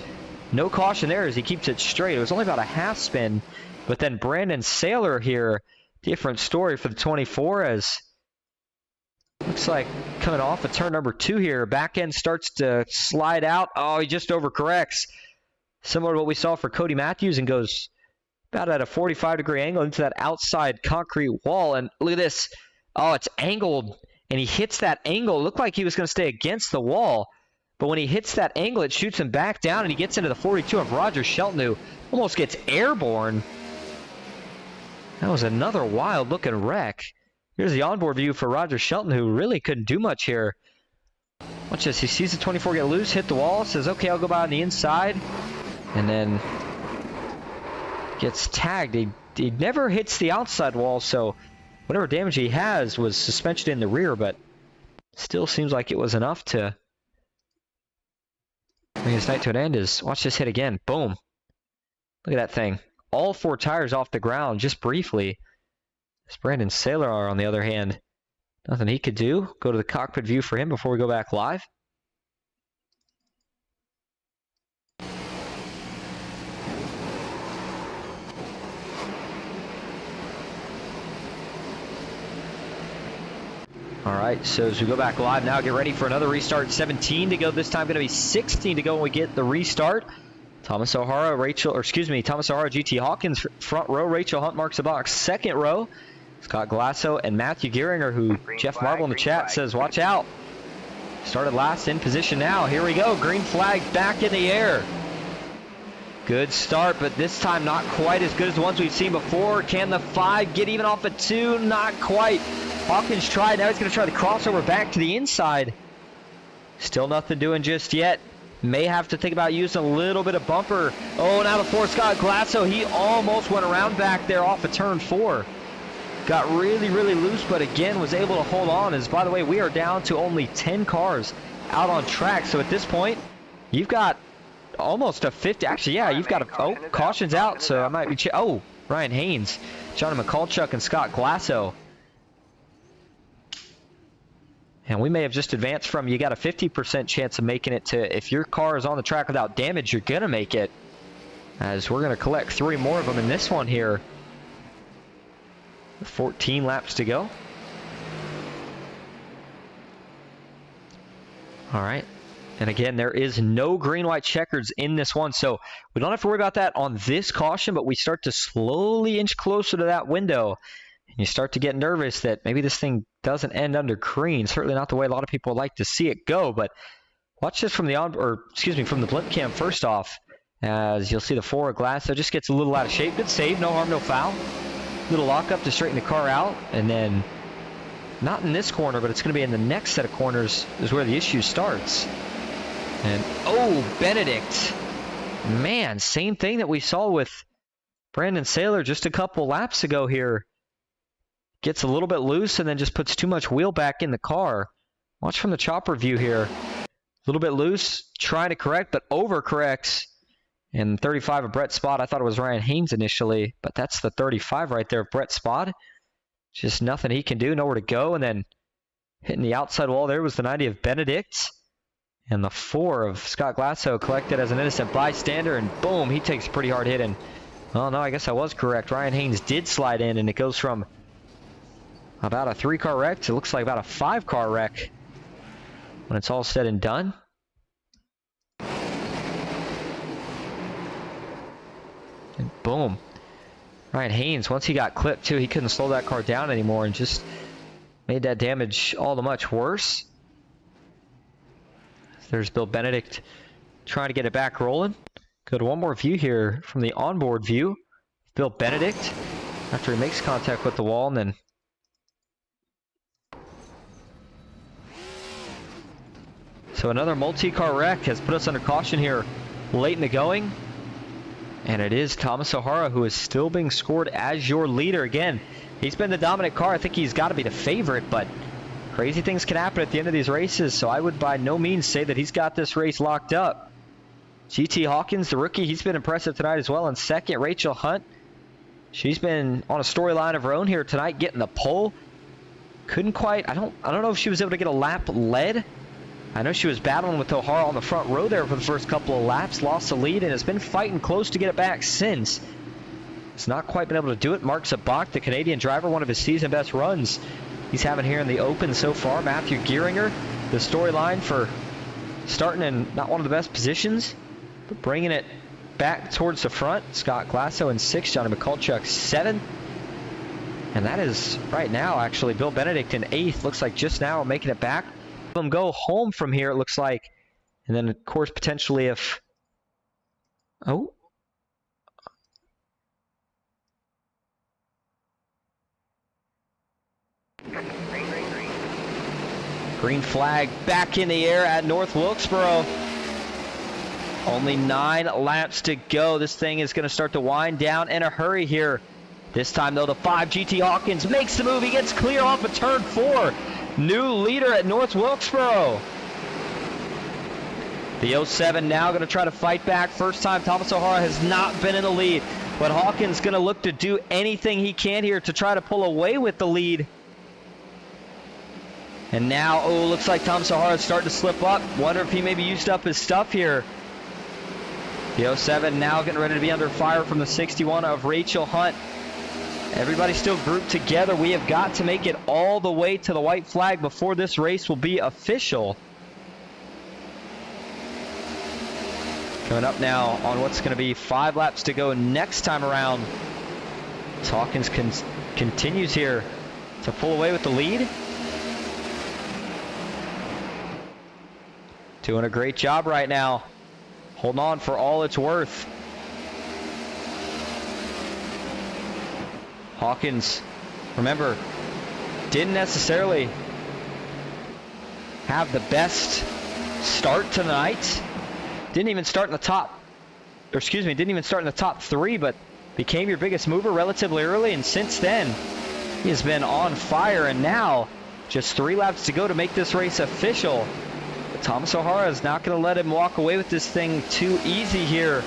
no caution there as he keeps it straight. It was only about a half spin, but then Brandon Saylor here, different story for the 24, as looks like coming off of turn number 2 here, back end starts to slide out. Oh, he just overcorrects. Similar to what we saw for Cody Matthews, and goes about at a 45-degree angle into that outside concrete wall. And look at this. Oh, it's angled, and he hits that angle. It looked like he was going to stay against the wall, but when he hits that angle, it shoots him back down, and he gets into the 42 of Roger Shelton, who almost gets airborne. That was another wild-looking wreck. Here's the onboard view for Roger Shelton, who really couldn't do much here. Watch this. He sees the 24 get loose, hit the wall, says, okay, I'll go by on the inside, and then gets tagged. He never hits the outside wall, so whatever damage he has was suspension in the rear, but still seems like it was enough to bring his night to an end. Watch this hit again. Boom. Look at that thing. All 4 tires off the ground just briefly. This Brandon Saylor, on the other hand, nothing he could do. Go to the cockpit view for him before we go back live. All right, so as we go back live now, get ready for another restart. 17 to go this time. Going to be 16 to go when we get the restart. Thomas O'Hara, Thomas O'Hara, GT Hawkins, front row. Rachel Hunt marks the box, second row. Scott Glasso and Matthew Gearinger, who Jeff Marble in the chat says, watch out. Started last, in position now. Here we go, green flag back in the air. Good start, but this time not quite as good as the ones we've seen before. Can the 5 get even off a 2? Not quite. Hawkins tried, now he's going to try the crossover back to the inside. Still nothing doing just yet. May have to think about using a little bit of bumper. Oh, now the 4, Scott Glasso, he almost went around back there off of turn 4. Got really, really loose, but again was able to hold on. As, by the way, we are down to only 10 cars out on track. So at this point, you've got almost a 50. Actually, yeah, you've got a, caution's out. So I might be, Ryan Haynes, Johnny McCulchuk, and Scott Glasso. And we may have just advanced from, you got a 50% chance of making it, to if your car is on the track without damage, you're going to make it. As we're going to collect 3 more of them in this one here. 14 laps to go. All right. And again, there is no green-white checkers in this one, so we don't have to worry about that on this caution, but we start to slowly inch closer to that window. And you start to get nervous that maybe this thing doesn't end under green. Certainly not the way a lot of people like to see it go, but watch this from the from the blimp cam first off, as you'll see the 4 Glasso just gets a little out of shape. Good save, no harm, no foul. Little lockup to straighten the car out, and then not in this corner, but it's going to be in the next set of corners is where the issue starts. And oh, Benedict, man, same thing that we saw with Brandon Saylor just a couple laps ago here. Gets a little bit loose and then just puts too much wheel back in the car. Watch from the chopper view here. A little bit loose, trying to correct, but overcorrects. And 35 of Brett Spot, I thought it was Ryan Haynes initially, but that's the 35 right there of Brett Spot. Just nothing he can do, nowhere to go. And then hitting the outside wall there was the 90 of Benedict. And the 4 of Scott Glasso collected as an innocent bystander, and boom, he takes a pretty hard hit. And, well, no, I guess I was correct. Ryan Haynes did slide in, and it goes from about a 3-car wreck to looks like about a 5-car wreck when it's all said and done. And boom. Ryan Haynes, once he got clipped too, he couldn't slow that car down anymore and just made that damage all the much worse. There's Bill Benedict trying to get it back rolling. Go to one more view here from the onboard view. Bill Benedict, after he makes contact with the wall and then So another multi-car wreck has put us under caution here late in the going. And it is Thomas O'Hara who is still being scored as your leader. Again, he's been the dominant car. I think he's got to be the favorite, but crazy things can happen at the end of these races, so I would by no means say that he's got this race locked up. GT Hawkins, the rookie, he's been impressive tonight as well. In second, Rachel Hunt. She's been on a storyline of her own here tonight, getting the pole. Couldn't quite, I don't know if she was able to get a lap led. I know she was battling with O'Hara on the front row there for the first couple of laps, lost the lead, and has been fighting close to get it back since. Has not quite been able to do it. Mark Zabak, the Canadian driver, one of his season best runs he's having here in the Open so far. Matthew Gieringer, the storyline for starting in not one of the best positions, but bringing it back towards the front. Scott Glasso in 6th, Johnny McCulchuk 7th. And that is right now actually Bill Benedict in 8th. Looks like just now making it back. Them go home from here, it looks like. And then, of course, potentially if... Oh. Green flag back in the air at North Wilkesboro. Only 9 laps to go. This thing is going to start to wind down in a hurry here. This time, though, the 5 GT Hawkins makes the move. He gets clear off of turn 4. New leader at North Wilkesboro. The 07 now going to try to fight back. First time Thomas O'Hara has not been in the lead. But Hawkins going to look to do anything he can here to try to pull away with the lead. And now, oh, looks like Thomas O'Hara is starting to slip up. Wonder if he maybe used up his stuff here. The 07 now getting ready to be under fire from the 61 of Rachel Hunt. Everybody still grouped together. We have got to make it all the way to the white flag before this race will be official. Coming up now on what's going to be 5 laps to go next time around. Hawkins continues here to pull away with the lead. Doing a great job right now. Holding on for all it's worth. Hawkins, remember, didn't necessarily have the best start tonight. Didn't even start in the top, or excuse me, didn't even start in the top 3, but became your biggest mover relatively early, and since then, he has been on fire, and now, just 3 laps to go to make this race official. But Thomas O'Hara is not going to let him walk away with this thing too easy here.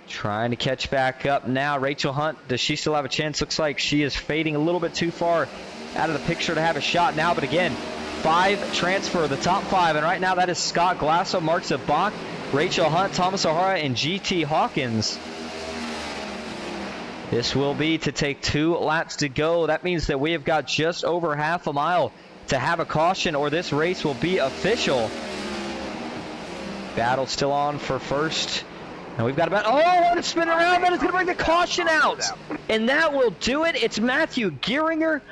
Trying to catch back up now. Rachel Hunt, does she still have a chance? Looks like she is fading a little bit too far out of the picture to have a shot now. But again, 5 transfer, the top 5. And right now that is Scott Glasso, Mark Zabak, Rachel Hunt, Thomas O'Hara, and GT Hawkins. This will be to take 2 laps to go. That means that we have got just over half a mile to have a caution or this race will be official. Battle still on for first. And we've got about, oh, what a spin around, that is going to bring the caution out. And that will do it. It's Matthew Gieringer.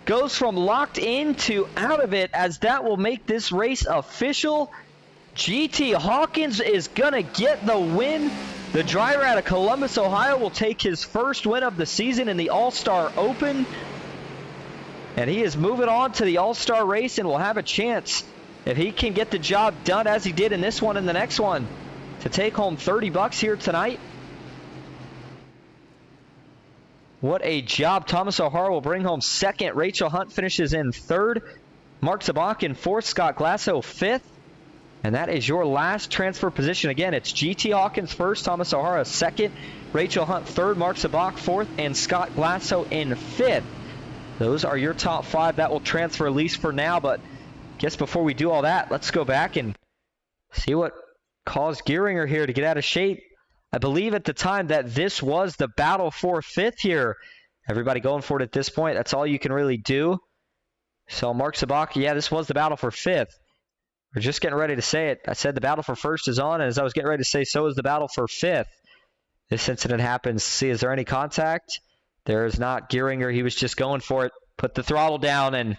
Goes from locked in to out of it as that will make this race official. GT Hawkins is going to get the win. The driver out of Columbus, Ohio will take his first win of the season in the All-Star Open. And he is moving on to the All-Star race and will have a chance, if he can get the job done as he did in this one and the next one, to take home $30 here tonight. What a job. Thomas O'Hara will bring home 2nd. Rachel Hunt finishes in 3rd. Mark Zabak in 4th. Scott Glasso 5th. And that is your last transfer position. Again, it's GT Hawkins 1st, Thomas O'Hara 2nd, Rachel Hunt 3rd, Mark Zabak 4th, and Scott Glasso in 5th. Those are your top 5. That will transfer at least for now. But I guess before we do all that, let's go back and see what caused Gieringer here to get out of shape. I believe at the time that this was the battle for 5th here. Everybody going for it at this point. That's all you can really do. So Mark Zabak, yeah, this was the battle for 5th. We're just getting ready to say it. I said the battle for 1st is on, and as I was getting ready to say, so is the battle for 5th. This incident happens. See, is there any contact? There is not. Gieringer, he was just going for it. Put the throttle down, and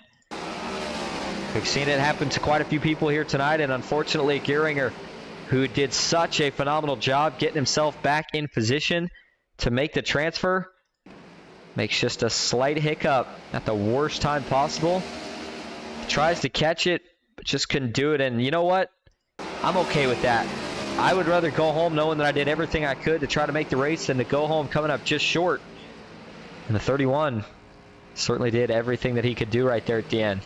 we've seen it happen to quite a few people here tonight, and unfortunately, Gieringer, who did such a phenomenal job getting himself back in position to make the transfer, makes just a slight hiccup at the worst time possible. Tries to catch it, but just couldn't do it. And you know what? I'm okay with that. I would rather go home knowing that I did everything I could to try to make the race than to go home coming up just short. And the 31 certainly did everything that he could do right there at the end.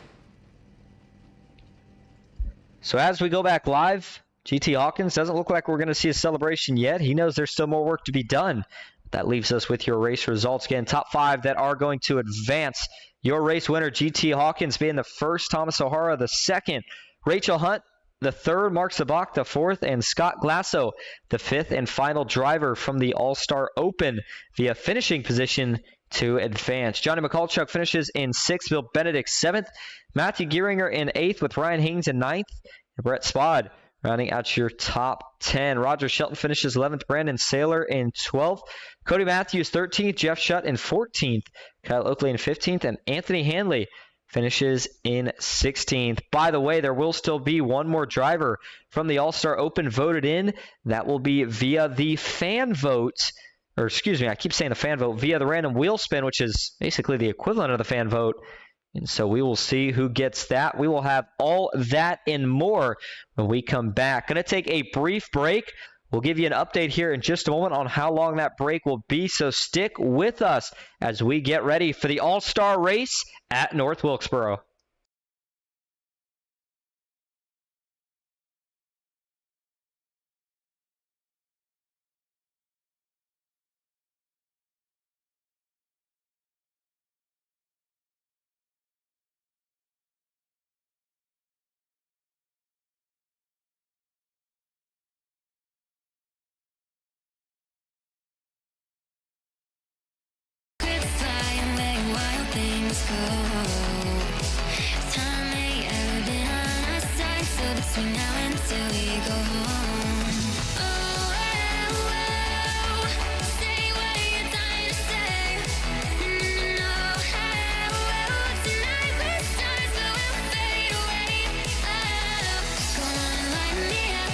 So as we go back live, GT Hawkins doesn't look like we're going to see a celebration yet. He knows there's still more work to be done. That leaves us with your race results. Again, top 5 that are going to advance. Your race winner, GT Hawkins, being the first, Thomas O'Hara the second, Rachel Hunt the third, Mark Sabak the fourth, and Scott Glasso the fifth and final driver from the All-Star Open via finishing position to advance. Johnny McCulchuk finishes in 6th, Bill Benedict 7th, Matthew Geiringer in 8th with Ryan Haynes in 9th, and Brett Spod rounding out your top 10. Roger Shelton finishes 11th, Brandon Saylor in 12th, Cody Matthews 13th, Jeff Shutt in 14th, Kyle Oakley in 15th, and Anthony Hanley finishes in 16th. By the way, there will still be one more driver from the All-Star Open voted in. That will be via the fan vote. Or excuse me, I keep saying the fan vote, via the random wheel spin, which is basically the equivalent of the fan vote. And so we will see who gets that. We will have all that and more when we come back. Going to take a brief break. We'll give you an update here in just a moment on how long that break will be. So stick with us as we get ready for the All-Star race at North Wilkesboro. Quit flying away while things go. Time ain't ever been on our side, so between now until we go home. Oh, oh, oh, say what you're dying to say. No, oh, oh, tonight we're stars, but we'll fade away. Oh, go on and light me up.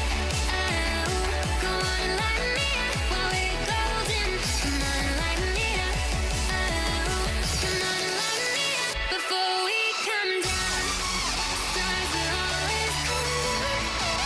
Oh, go on and light me up while we're golden. Come on and light me up. Oh, come on and light me up before we come down. Stars will always come down.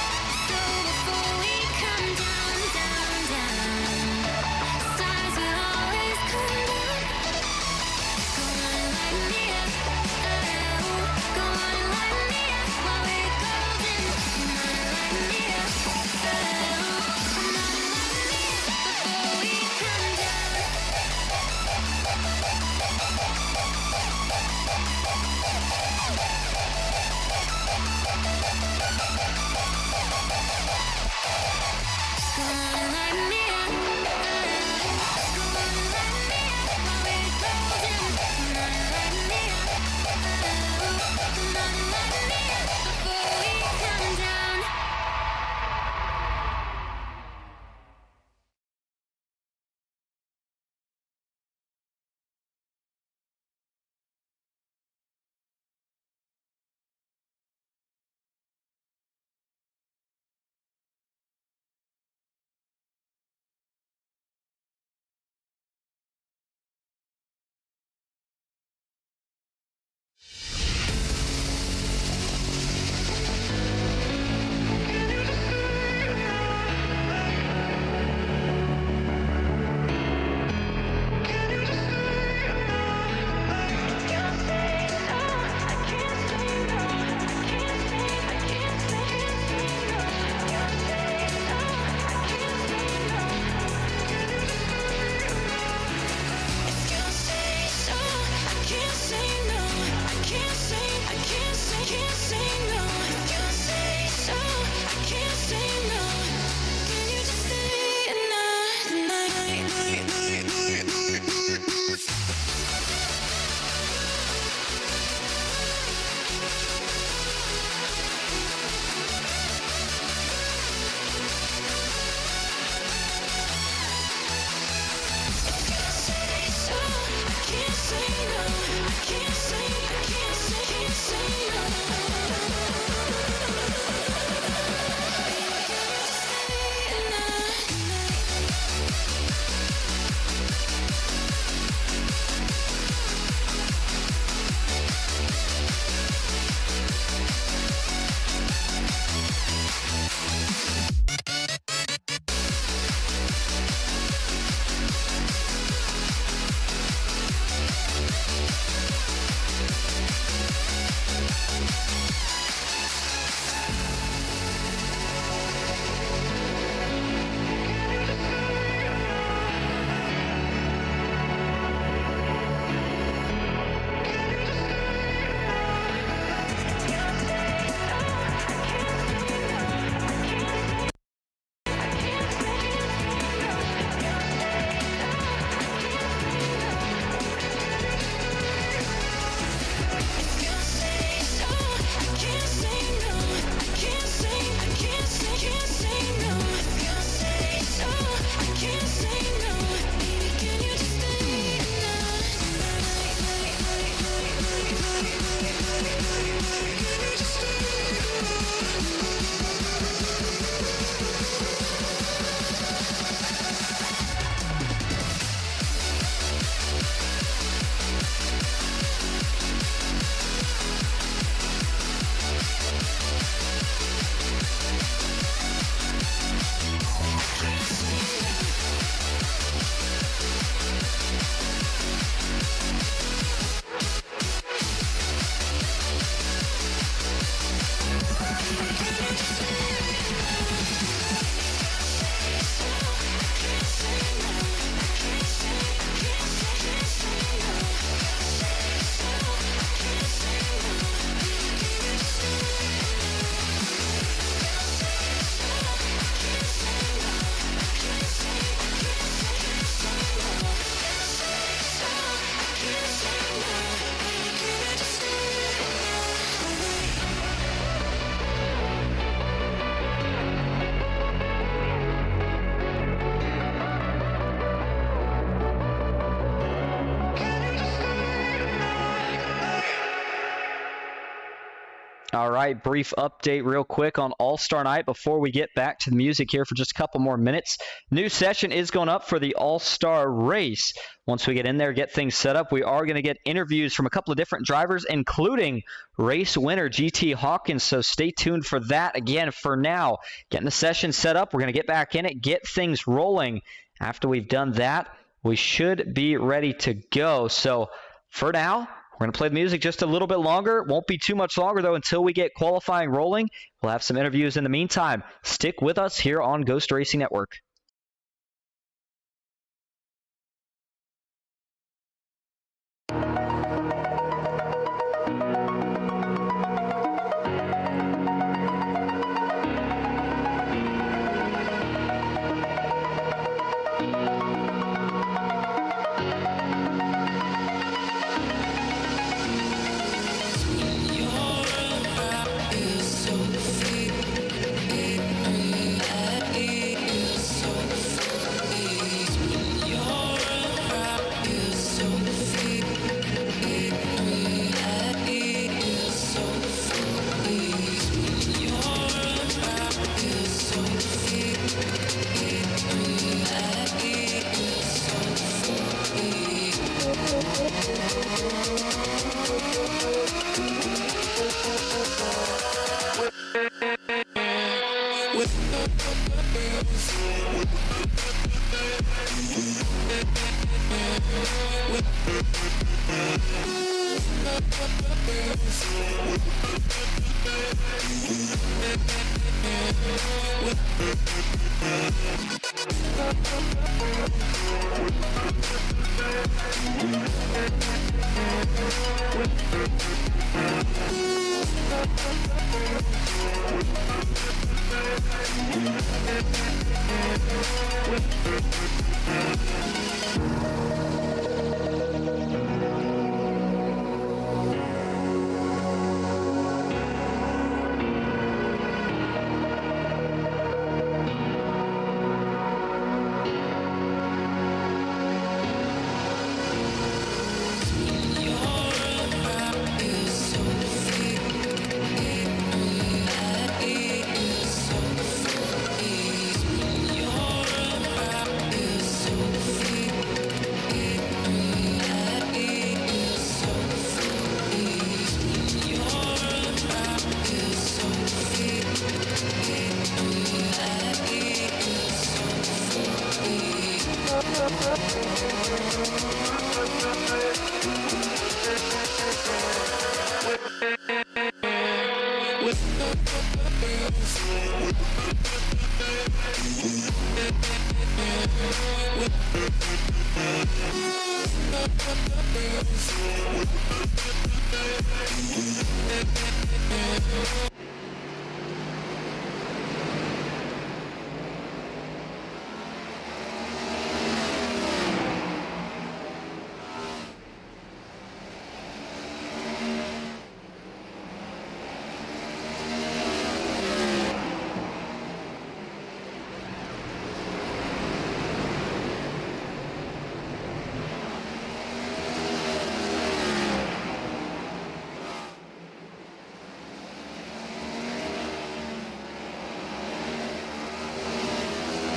All right, brief update real quick on All-Star Night before we get back to the music here for just a couple more minutes. New session is going up for the All-Star race. Once we get in there, get things set up, we are going to get interviews from a couple of different drivers, including race winner GT Hawkins, so stay tuned for that. Again, for now, getting the session set up, we're going to get back in it, get things rolling. After we've done that, we should be ready to go. So for now, we're going to play the music just a little bit longer. Won't be too much longer, though, until we get qualifying rolling. We'll have some interviews in the meantime. Stick with us here on Ghost Racing Network.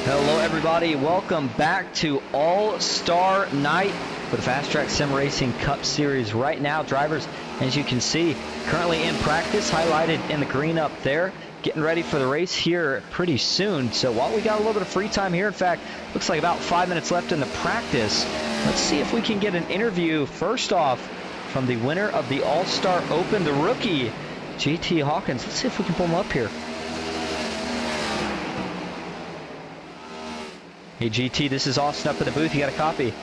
Hello everybody, welcome back to All-Star Night for the FastTrack Sim Racing Cup Series. Right now, drivers, as you can see, currently in practice, highlighted in the green up there, getting ready for the race here pretty soon. So while we got a little bit of free time here, in fact, looks like about 5 minutes left in the practice, let's see if we can get an interview first off from the winner of the All-Star Open, the rookie, GT Hawkins. Let's see if we can pull him up here. Hey GT, this is Austin up in the booth. You got a copy?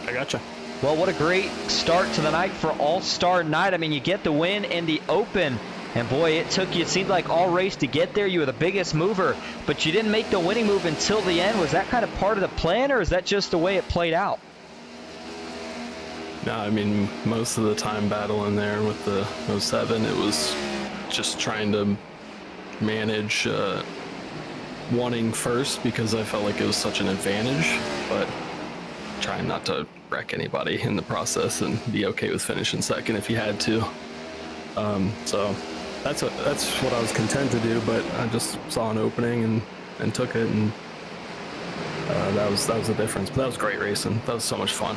I gotcha. Well, what a great start to the night for All-Star Night. I mean, you get the win in the Open, and boy, it seemed like all race to get there. You were the biggest mover, but you didn't make the winning move until the end. Was that kind of part of the plan, or is that just the way it played out? No, I mean, most of the time battling there with the 07, it was just trying to manage wanting first because I felt like it was such an advantage, but trying not to wreck anybody in the process and be okay with finishing second if you had to. So that's what I was content to do, but I just saw an opening and took it, and that was the difference. But that was great racing. That was so much fun.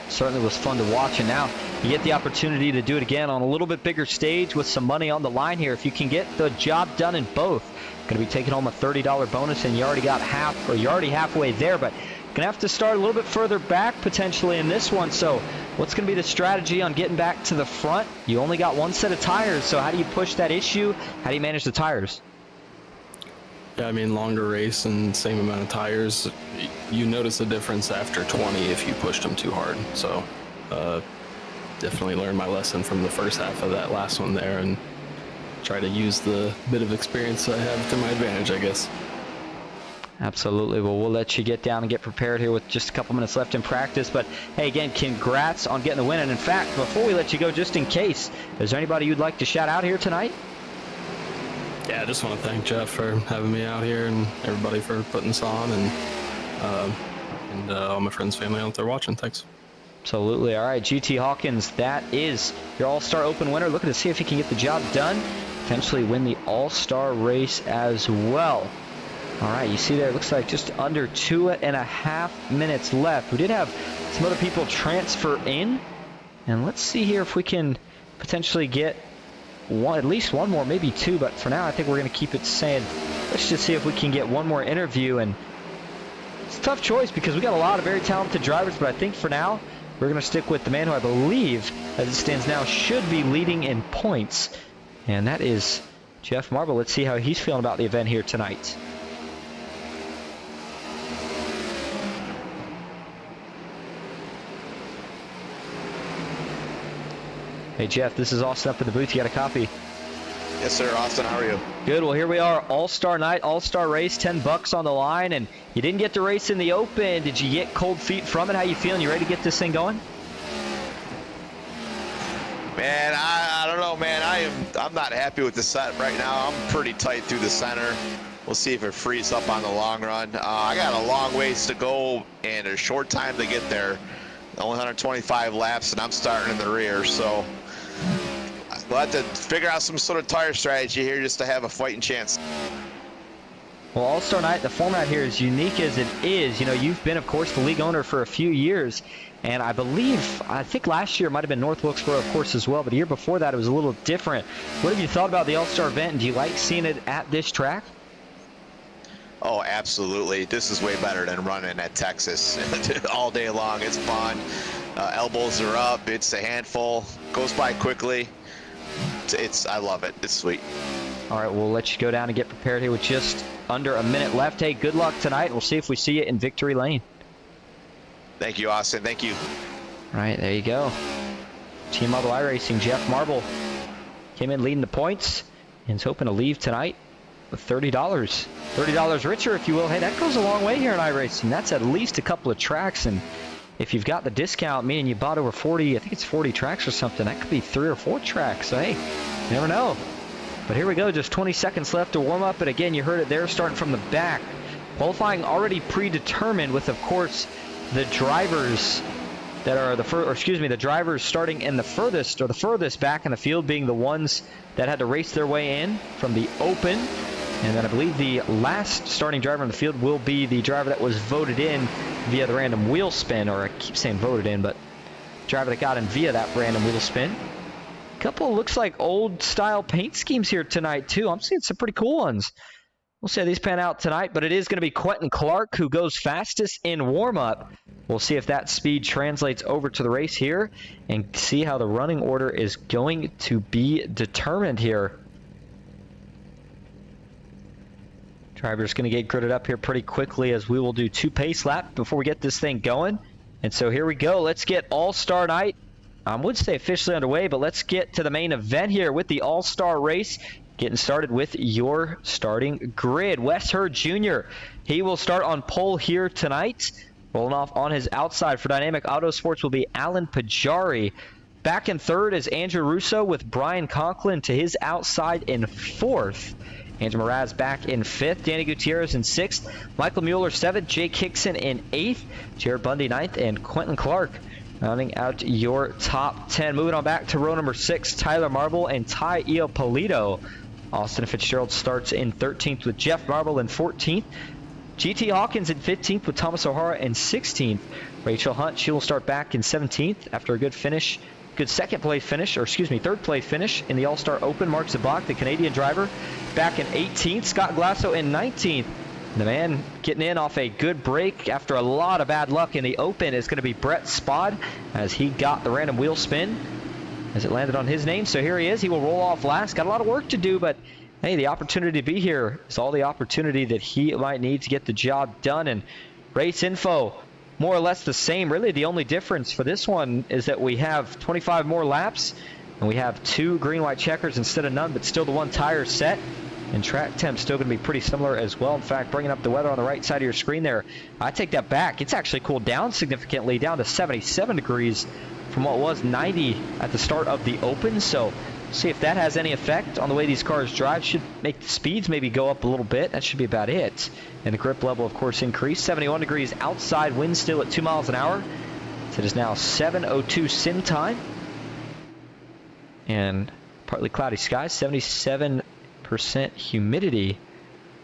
Certainly was fun to watch, and now you get the opportunity to do it again on a little bit bigger stage with some money on the line here. If you can get the job done in both, going to be taking home a $30 bonus, and you already got you're already halfway there, but gonna have to start a little bit further back potentially in this one. So what's gonna be the strategy on getting back to the front? You only got one set of tires, so how do you push that issue? How do you manage the tires? Yeah, I mean, longer race and same amount of tires, you notice a difference after 20 if you pushed them too hard. So definitely learned my lesson from the first half of that last one there, and try to use the bit of experience I have to my advantage, I guess. Absolutely. Well, we'll let you get down and get prepared here with just a couple minutes left in practice. But hey, again, congrats on getting the win. And in fact, before we let you go, just in case, is there anybody you'd like to shout out here tonight? Yeah, I just want to thank Jeff for having me out here, and everybody for putting this on, and all my friends, family out there watching. Thanks. Absolutely. All right, GT Hawkins, that is your All-Star Open winner. Looking to see if he can get the job done, potentially win the All-Star race as well. All right, you see there, it looks like just under 2.5 minutes left. We did have some other people transfer in, and let's see here if we can potentially get at least one more, maybe two, but for now I think we're going to keep it saying, let's just see if we can get one more interview. And it's a tough choice because we got a lot of very talented drivers, but I think for now we're going to stick with the man who I believe, as it stands now, should be leading in points, and that is Jeff Marble. Let's see how he's feeling about the event here tonight. Hey Jeff, this is Austin up in the booth. You got a copy? Yes, sir. Austin, how are you? Good. Well, here we are, All-Star night, All-Star race, $10 on the line, and you didn't get to race in the Open. Did you get cold feet from it? How you feeling? You ready to get this thing going? Man, I don't know, man. I'm not happy with the set right now. I'm pretty tight through the center. We'll see if it frees up on the long run. I got a long ways to go and a short time to get there. Only 125 laps, and I'm starting in the rear, so we'll have to figure out some sort of tire strategy here just to have a fighting chance. Well, All-Star Night, the format here is unique as it is. You know, you've been, of course, the league owner for a few years, and I think last year might have been North Wilkesboro, of course, as well, but the year before that it was a little different. What have you thought about the All-Star event, and do you like seeing it at this track? Oh, absolutely. This is way better than running at Texas all day long. It's fun. Elbows are up. It's a handful. Goes by quickly. I love it. It's sweet. All right, we'll let you go down and get prepared here with just under a minute left. Hey, good luck tonight. We'll see if we see you in victory lane. Thank you, Austin. Thank you. All right, there you go. Team Marble iRacing, Jeff Marble came in leading the points and is hoping to leave tonight with $30. $30 richer, if you will. Hey, that goes a long way here in iRacing. That's at least a couple of tracks, and if you've got the discount, meaning you bought over 40, I think it's 40 tracks or something, that could be 3 or 4 tracks. So, hey, you never know. But here we go, just 20 seconds left to warm up, and again, you heard it there, starting from the back. Qualifying already predetermined with, of course, the drivers that are the drivers starting in the furthest back in the field being the ones that had to race their way in from the Open. And then I believe the last starting driver in the field will be the driver that was voted in via the random wheel spin, or I keep saying voted in, but driver that got in via that random wheel spin. Couple looks like old style paint schemes here tonight too. I'm seeing some pretty cool ones. We'll see how these pan out tonight, but it is going to be Quentin Clark who goes fastest in warm-up. We'll see if that speed translates over to the race here and see how the running order is going to be determined here. Driver's going to get gridded up here pretty quickly as we will do 2 pace laps before we get this thing going. And so here we go. Let's get All-Star Night. I would say officially underway, but let's get to the main event here with the All-Star race. Getting started with your starting grid. Wes Hurd Jr., he will start on pole here tonight. Rolling off on his outside for Dynamic Autosports will be Alan Pajari. Back in third is Andrew Russo with Brian Conklin to his outside in fourth. Andrew Mraz back in 5th, Danny Gutierrez in 6th, Michael Mueller 7th, Jake Hickson in 8th, Jared Bundy 9th, and Quentin Clark Rounding out your top 10. Moving on back to row number 6, Tyler Marble and Ty Iopolito. Austin Fitzgerald starts in 13th with Jeff Marble in 14th. GT Hawkins in 15th with Thomas O'Hara in 16th. Rachel Hunt, she will start back in 17th after a good finish. Good third place finish in the All-Star Open. Mark Zabak, the Canadian driver, back in 18th. Scott Glasso in 19th. The man getting in off a good break after a lot of bad luck in the Open is going to be Brett Spod, as he got the random wheel spin as it landed on his name. So here he is. He will roll off last. Got a lot of work to do, but hey, the opportunity to be here is all the opportunity that he might need to get the job done. And race info, more or less the same. Really, the only difference for this one is that we have 25 more laps, and we have 2 green-white checkers instead of none, but still the 1 tire set. And track temp's still going to be pretty similar as well. In fact, bringing up the weather on the right side of your screen there, I take that back. It's actually cooled down significantly, down to 77 degrees from what was 90 at the start of the Open. So see if that has any effect on the way these cars drive. Should make the speeds maybe go up a little bit. That should be about it. And the grip level, of course, increased. 71 degrees outside, wind still at 2 miles an hour. So it is now 7:02 sim time. And partly cloudy skies, 77% humidity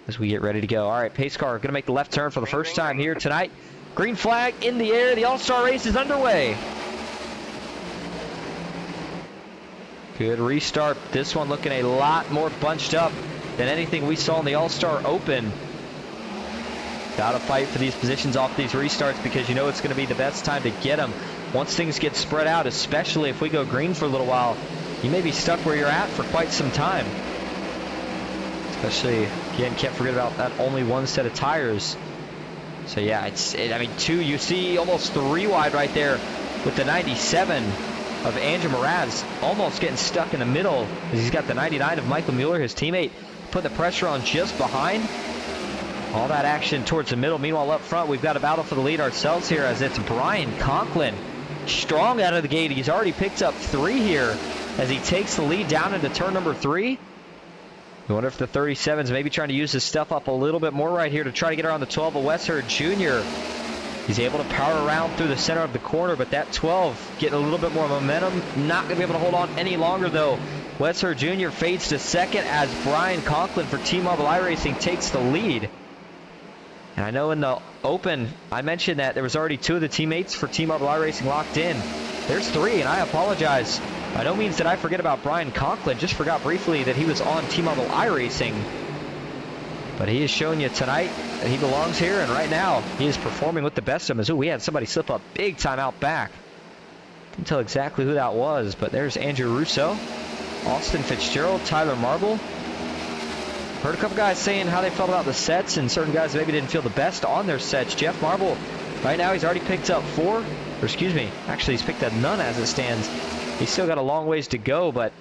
as we get ready to go. All right, pace car going to make the left turn for the first time here tonight. Green flag in the air. The All-Star race is underway. Good restart. This one looking a lot more bunched up than anything we saw in the All-Star Open. Got to fight for these positions off these restarts because you know it's going to be the best time to get them. Once things get spread out, especially if we go green for a little while, you may be stuck where you're at for quite some time. Especially, again, can't forget about that only 1 set of tires. So yeah, I mean, 2, you see almost 3 wide right there with the 97 of Andrew Mraz almost getting stuck in the middle as he's got the 99 of Michael Mueller, his teammate, put the pressure on just behind. All that action towards the middle. Meanwhile, up front, we've got a battle for the lead ourselves here as it's Brian Conklin. Strong out of the gate. He's already picked up 3 here as he takes the lead down into turn number 3. I wonder if the 37's maybe trying to use his stuff up a little bit more right here to try to get around the 12 of Wes Hurd Jr. He's able to power around through the center of the corner, but that 12 getting a little bit more momentum. Not going to be able to hold on any longer, though. Wes Hurd Jr. fades to second as Brian Conklin for Team Marble iRacing takes the lead. And I know in the Open, I mentioned that there was already 2 of the teammates for Team Marble iRacing locked in. There's 3, and I apologize. By no means did I forget about Brian Conklin. Just forgot briefly that he was on Team Marble iRacing. But he has shown you tonight that he belongs here, and right now he is performing with the best of them. Ooh, we had somebody slip up big time out back. Didn't tell exactly who that was, but there's Andrew Russo, Austin Fitzgerald, Tyler Marble. Heard a couple guys saying how they felt about the sets, and certain guys maybe didn't feel the best on their sets. Jeff Marble, right now he's already picked up 4. Or excuse me, actually he's picked up none as it stands. He's still got a long ways to go, but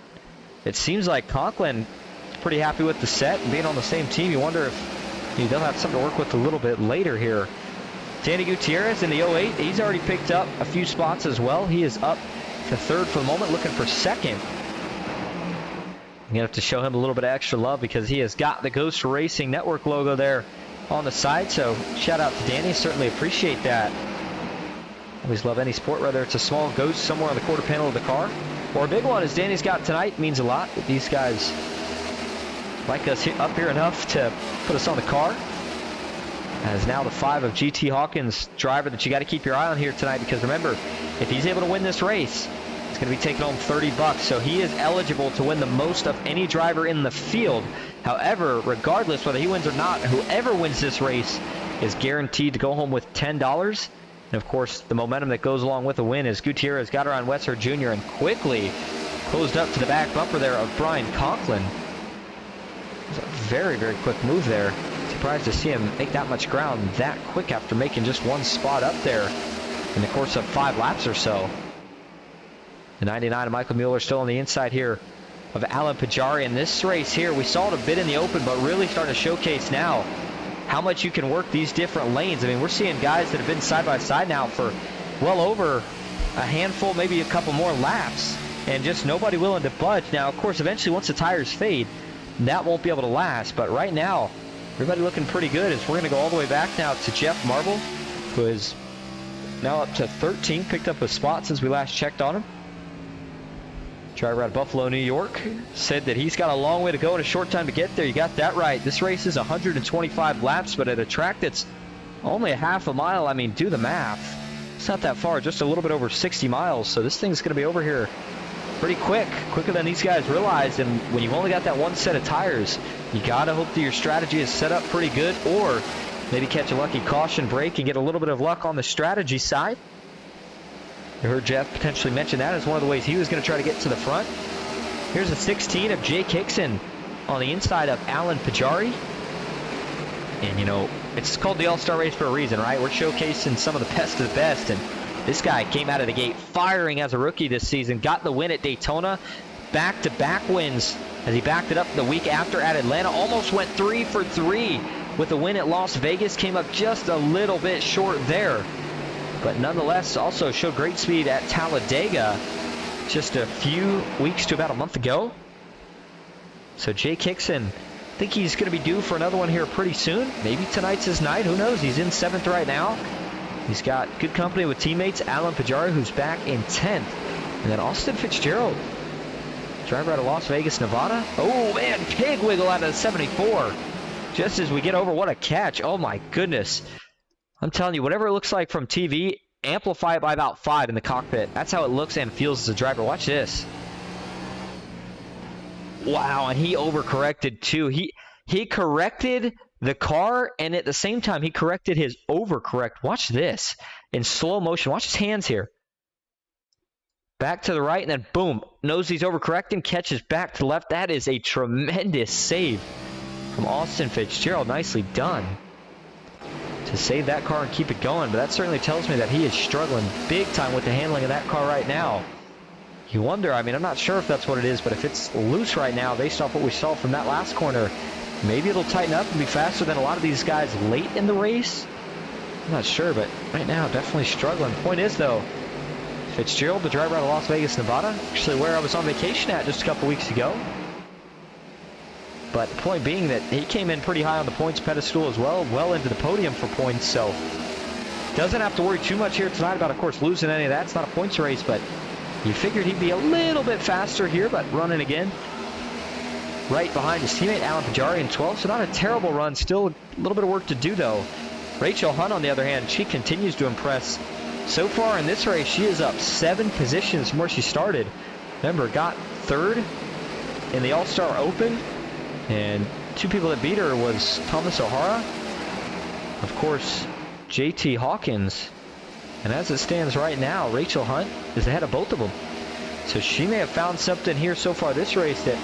it seems like Conklin is pretty happy with the set and being on the same team. You wonder if they'll have something to work with a little bit later here. Danny Gutierrez in the 08, he's already picked up a few spots as well. He is up to 3rd for the moment, looking for 2nd. I'm going to have to show him a little bit of extra love because he has got the Ghost Racing Network logo there on the side. So shout out to Danny, certainly appreciate that. Always love any sport, whether it's a small ghost somewhere on the quarter panel of the car or a big one as Danny's got tonight. Means a lot that these guys like us up here enough to put us on the car. As now the 5 of GT Hawkins driver that you got to keep your eye on here tonight, because remember, if he's able to win this race, he's going to be taking home $30. So he is eligible to win the most of any driver in the field. However, regardless whether he wins or not, whoever wins this race is guaranteed to go home with $10. And of course, the momentum that goes along with a win is Gutierrez got around Wes Hurd Jr. and quickly closed up to the back bumper there of Brian Conklin. It was a very, very quick move there. Surprised to see him make that much ground that quick after making just 1 spot up there in the course of 5 laps or so. The 99 of Michael Mueller still on the inside here of Alan Pajari. In this race here, we saw it a bit in the Open, but really starting to showcase now how much you can work these different lanes. I mean, we're seeing guys that have been side by side now for well over a handful, maybe a couple more laps, and just nobody willing to budge. Now, of course, eventually once the tires fade, that won't be able to last, but right now, everybody looking pretty good as we're going to go all the way back now to Jeff Marble, who is now up to 13, picked up a spot since we last checked on him. Driver out of Buffalo, New York, said that he's got a long way to go and a short time to get there. You got that right. This race is 125 laps, but at a track that's only a half a mile, I mean, do the math. It's not that far, just a little bit over 60 miles, so this thing's going to be over here pretty quick, quicker than these guys realize. And when you've only got that one set of tires, you got to hope that your strategy is set up pretty good, or maybe catch a lucky caution break and get a little bit of luck on the strategy side. You heard Jeff potentially mention that as one of the ways he was going to try to get to the front. Here's a 16 of Jake Hickson on the inside of Alan Pajari. And, you know, it's called the All-Star Race for a reason, right? We're showcasing some of the best of the best, and this guy came out of the gate firing as a rookie this season, got the win at Daytona, back-to-back wins as he backed it up the week after at Atlanta, almost went 3 for 3 with a win at Las Vegas, came up just a little bit short there, but nonetheless also showed great speed at Talladega just a few weeks to about a month ago. So Jake Hickson, I think he's going to be due for another one here pretty soon. Maybe tonight's his night. Who knows? He's in 7th right now. He's got good company with teammates. Alan Pajari, who's back in 10th. And then Austin Fitzgerald, driver out of Las Vegas, Nevada. Oh, man, pig wiggle out of the 74. Just as we get over, what a catch. Oh, my goodness. I'm telling you, whatever it looks like from TV, amplify it by about 5 in the cockpit. That's how it looks and feels as a driver. Watch this. Wow, and he overcorrected too. He corrected the car, and at the same time, he corrected his overcorrect. Watch this in slow motion. Watch his hands here. Back to the right, and then boom, knows he's overcorrecting, catches back to the left. That is a tremendous save from Austin Fitzgerald. Nicely done to save that car and keep it going. But that certainly tells me that he is struggling big time with the handling of that car right now. You wonder, I mean, I'm not sure if that's what it is, but if it's loose right now, based off what we saw from that last corner, maybe it'll tighten up and be faster than a lot of these guys late in the race. I'm not sure, but right now, definitely struggling. Point is, though, Fitzgerald, the driver out of Las Vegas, Nevada, actually where I was on vacation at just a couple weeks ago. But the point being that he came in pretty high on the points pedestal as well, well into the podium for points, so doesn't have to worry too much here tonight about, of course, losing any of that. It's not a points race, but you figured he'd be a little bit faster here, but running again right behind his teammate Alan Pajari in 12th, so not a terrible run. Still a little bit of work to do, though. Rachel Hunt, on the other hand, she continues to impress. So far in this race, she is up 7 positions from where she started. Remember, got 3rd in the All-Star Open, and 2 people that beat her was Thomas O'Hara, of course, JT Hawkins, and as it stands right now, Rachel Hunt is ahead of both of them. So she may have found something here so far this race that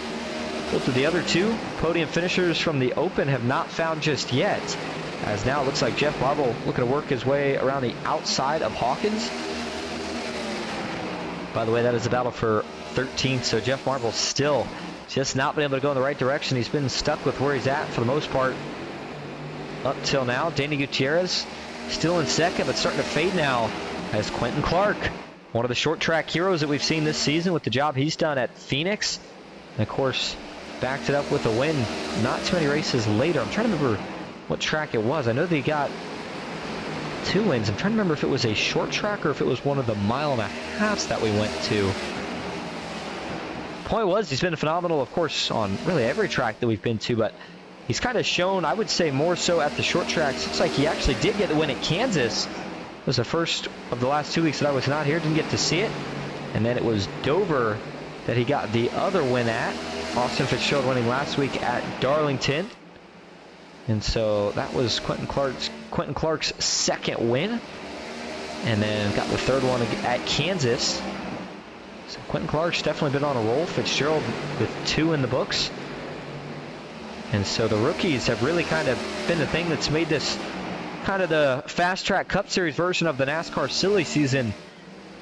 both of the other 2 podium finishers from the Open have not found just yet. As now it looks like Jeff Marble looking to work his way around the outside of Hawkins. By the way, that is a battle for 13th, so Jeff Marble still just not been able to go in the right direction. He's been stuck with where he's at for the most part up till now. Danny Gutierrez still in 2nd, but starting to fade now as Quentin Clark, one of the short track heroes that we've seen this season with the job he's done at Phoenix. And of course, backed it up with a win not too many races later. I'm trying to remember what track it was. I know they got 2 wins. I'm trying to remember if it was a short track or if it was one of the 1.5 miles that we went to. Point was, he's been phenomenal, of course, on really every track that we've been to, but he's kind of shown, I would say, more so at the short tracks. Looks like he actually did get the win at Kansas. It was the first of the last 2 weeks that I was not here. Didn't get to see it. And then it was Dover that he got the other win at. Austin Fitzgerald winning last week at Darlington. And so that was Quentin Clark's 2nd win. And then got the 3rd one at Kansas. So Quentin Clark's definitely been on a roll. Fitzgerald with 2 in the books. And so the rookies have really kind of been the thing that's made this kind of the Fast Track Cup Series version of the NASCAR silly season,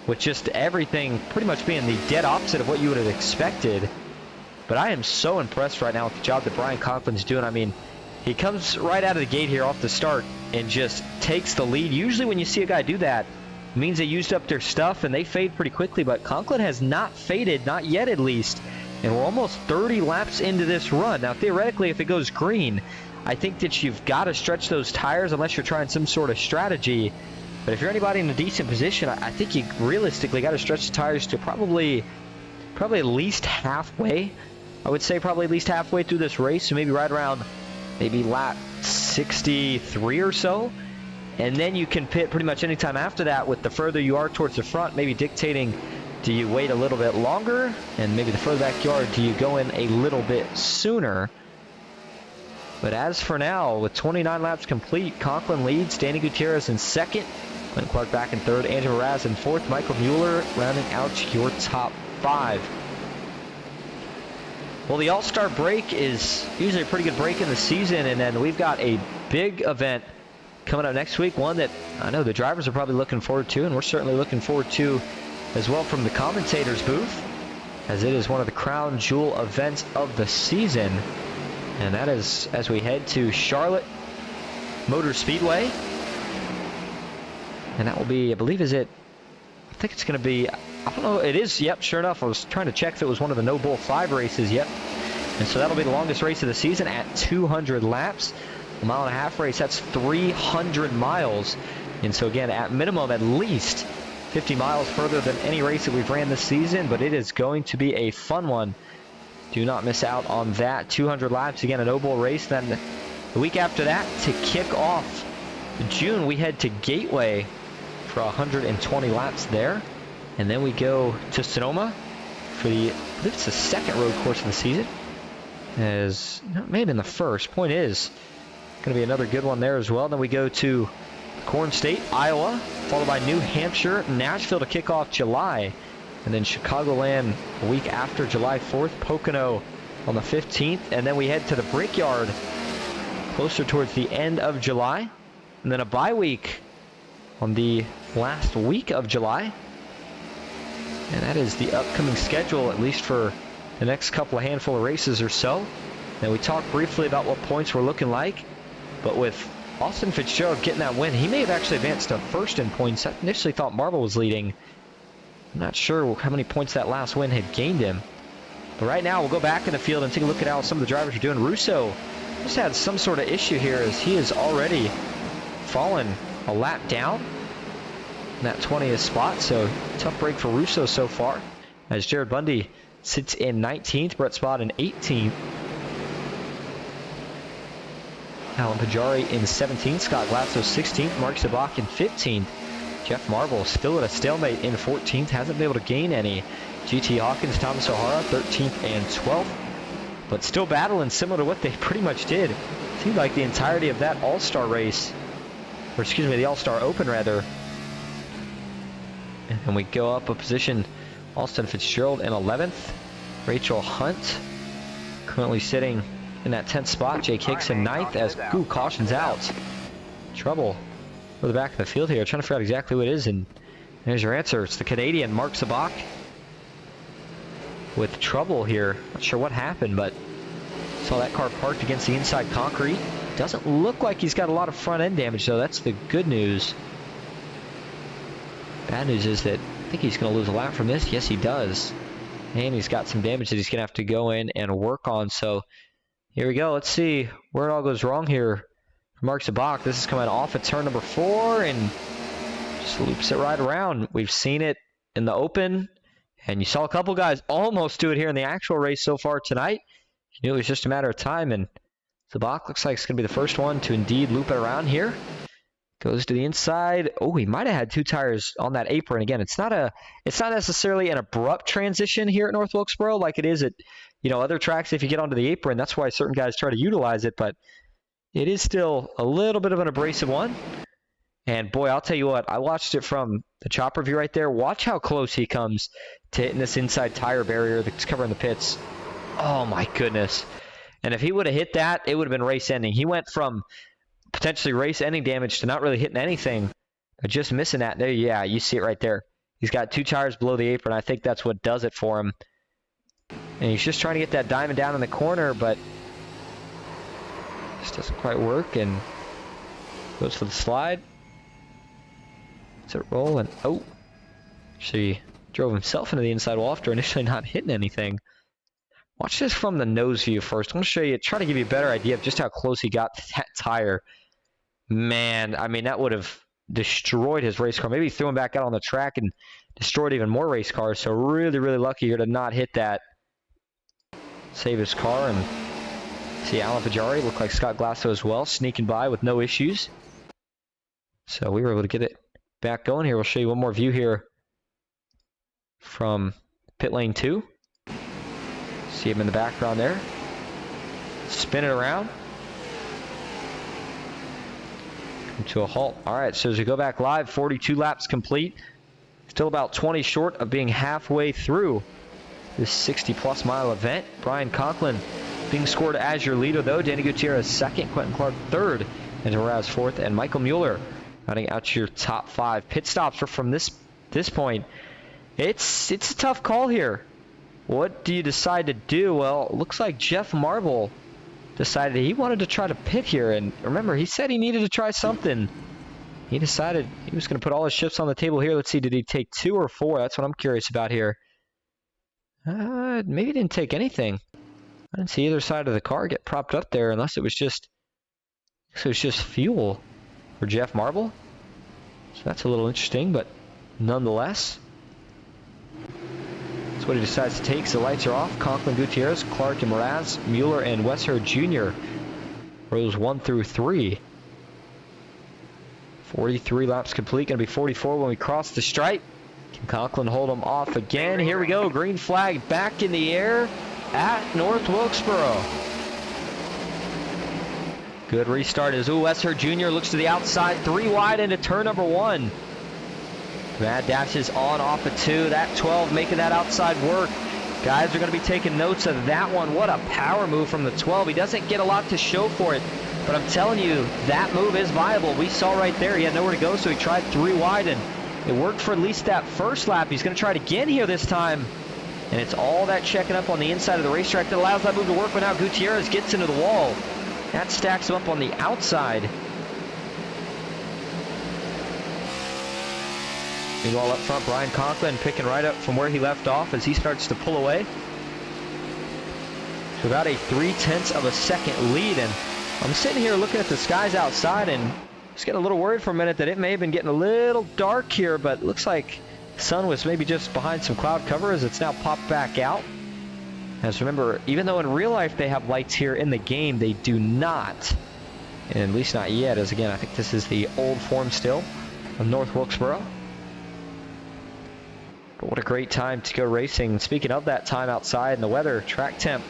with just everything pretty much being the dead opposite of what you would have expected. But I am so impressed right now with the job that Brian Conklin's doing. I mean, he comes right out of the gate here off the start and just takes the lead. Usually when you see a guy do that, it means they used up their stuff and they fade pretty quickly, but Conklin has not faded, not yet at least. And we're almost 30 laps into this run. Now, theoretically, if it goes green, I think that you've got to stretch those tires unless you're trying some sort of strategy. But if you're anybody in a decent position, I think you realistically got to stretch the tires to probably at least halfway. I would say probably at least halfway through this race, so maybe right around maybe lap 63 or so. And then you can pit pretty much any time after that, with the further you are towards the front, maybe dictating, do you wait a little bit longer? And maybe the further back you are, do you go in a little bit sooner? But as for now, with 29 laps complete, Conklin leads, Danny Gutierrez in second, Glenn Clark back in third, Andrew Raz in fourth, Michael Mueller rounding out your top 5. Well, the All-Star break is usually a pretty good break in the season, and then we've got a big event coming up next week, one that I know the drivers are probably looking forward to, and we're certainly looking forward to as well from the commentators booth, as it is one of the crown jewel events of the season, and that is as we head to Charlotte Motor Speedway. And that will be, I believe, I think it's going to be, I don't know, it is, yep, sure enough. I was trying to check if it was one of the No Bull 5 races, yep. And so that'll be the longest race of the season at 200 laps. A 1.5 mile race, that's 300 miles. And so again, at minimum, at least 50 miles further than any race that we've ran this season, but it is going to be a fun one. Do not miss out on that. 200 laps, again, a No Bull race. Then the week after that, to kick off June, we head to Gateway for 120 laps there. And then we go to Sonoma for I believe it's the second road course of the season. As not made in the first. Point is, going to be another good one there as well. Then we go to Corn State, Iowa, followed by New Hampshire, Nashville to kick off July. And then Chicagoland a week after, July 4th, Pocono on the 15th. And then we head to the Brickyard closer towards the end of July. And then a bye week on the last week of July. And that is the upcoming schedule, at least for the next couple of handful of races or so. And we talked briefly about what points were looking like. But with Austin Fitzgerald getting that win, he may have actually advanced to first in points. I initially thought Marble was leading. I'm not sure how many points that last win had gained him. But right now, we'll go back in the field and take a look at how some of the drivers are doing. Russo just had some sort of issue here, as he has already fallen a lap down in that 20th spot. So tough break for Russo so far, as Jared Bundy sits in 19th, Brett Spott in 18th. Alan Pajari in 17th, Scott Glasso 16th, Mark Sabak in 15th. Jeff Marble still at a stalemate in 14th, hasn't been able to gain any. GT Hawkins, Thomas O'Hara 13th and 12th, but still battling similar to what they pretty much did. Seemed like the entirety of that All-Star race, or excuse me, the All-Star Open rather. And we go up a position, Austin Fitzgerald in 11th, Rachel Hunt currently sitting in that 10th spot, Jake Hicks in 9th, as cautions out. Trouble for the back of the field here, trying to figure out exactly what it is, and there's your answer. It's the Canadian Mark Sabak with trouble here. Not sure what happened, but saw that car parked against the inside concrete. Doesn't look like he's got a lot of front end damage, though. That's the good news. Bad news is that I think he's going to lose a lap from this. Yes, he does. And he's got some damage that he's going to have to go in and work on. So here we go. Let's see where it all goes wrong here for Mark Sabak. This is coming off at turn number 4 and just loops it right around. We've seen it in the Open, and you saw a couple guys almost do it here in the actual race so far tonight. You knew it was just a matter of time, and Sabak looks like it's going to be the first one to indeed loop it around here. Goes to the inside. Oh, he might have had 2 tires on that apron. Again, it's not necessarily an abrupt transition here at North Wilkesboro like it is at, other tracks. If you get onto the apron, that's why certain guys try to utilize it, but it is still a little bit of an abrasive one. And boy, I'll tell you what, I watched it from the chopper view right there. Watch how close he comes to hitting this inside tire barrier that's covering the pits. Oh my goodness. And if he would have hit that, it would have been race ending. He went from potentially race ending damage to not really hitting anything, but just missing that. There, yeah, you see it right there. He's got 2 tires below the apron. I think that's what does it for him. And he's just trying to get that diamond down in the corner, but this doesn't quite work, and goes for the slide. Lets it roll, and oh, actually drove himself into the inside wall after initially not hitting anything. Watch this from the nose view first. I'm going to show you, try to give you a better idea of just how close he got to that tire. Man, I mean, that would have destroyed his race car. Maybe he threw him back out on the track and destroyed even more race cars. So really, really lucky here to not hit that. Save his car. And see Alan Pajari, looked like Scott Glasso as well, sneaking by with no issues. So we were able to get it back going here. We'll show you one more view here from pit lane 2. See him in the background there. Spin it around. Come to a halt. All right, so as we go back live, 42 laps complete. Still about 20 short of being halfway through this 60-plus mile event. Brian Conklin being scored as your leader, though. Danny Gutierrez second, Quentin Clark third, and Mraz fourth, and Michael Mueller running out to your top 5. Pit stops are from this point. It's a tough call here. What do you decide to do? Well, it looks like Jeff Marble decided he wanted to try to pit here. And remember, he said he needed to try something. He decided he was going to put all his chips on the table here. Let's see, did he take 2 or 4? That's what I'm curious about here. Maybe he didn't take anything. I didn't see either side of the car get propped up there unless it was just fuel for Jeff Marble. So that's a little interesting, but nonetheless, that's what he decides to take. So the lights are off. Conklin, Gutierrez, Clark, and Mraz, Mueller, and Westherd Jr. rows 1 through 3. 43 laps complete. Going to be 44 when we cross the stripe. Can Conklin hold him off again? Here we go. Green flag back in the air at North Wilkesboro. Good restart as Westherd Jr. looks to the outside. 3 wide into turn number 1. Mad dashes on off of 2. That 12 making that outside work. Guys are going to be taking notes of that one. What a power move from the 12. He doesn't get a lot to show for it, but I'm telling you, that move is viable. We saw right there he had nowhere to go, so he tried 3 wide, and it worked for at least that first lap. He's going to try it again here this time, and it's all that checking up on the inside of the racetrack that allows that move to work. But now Gutierrez gets into the wall. That stacks him up on the outside. Meanwhile, up front, Brian Conklin picking right up from where he left off as he starts to pull away to about a 0.3 of a second lead. And I'm sitting here looking at the skies outside and just getting a little worried for a minute that it may have been getting a little dark here, but it looks like the sun was maybe just behind some cloud cover as it's now popped back out. As remember, even though in real life they have lights here in the game, they do not, and at least not yet, as again, I think this is the old form still of North Wilkesboro. But what a great time to go racing. Speaking of that time outside and the weather, track temp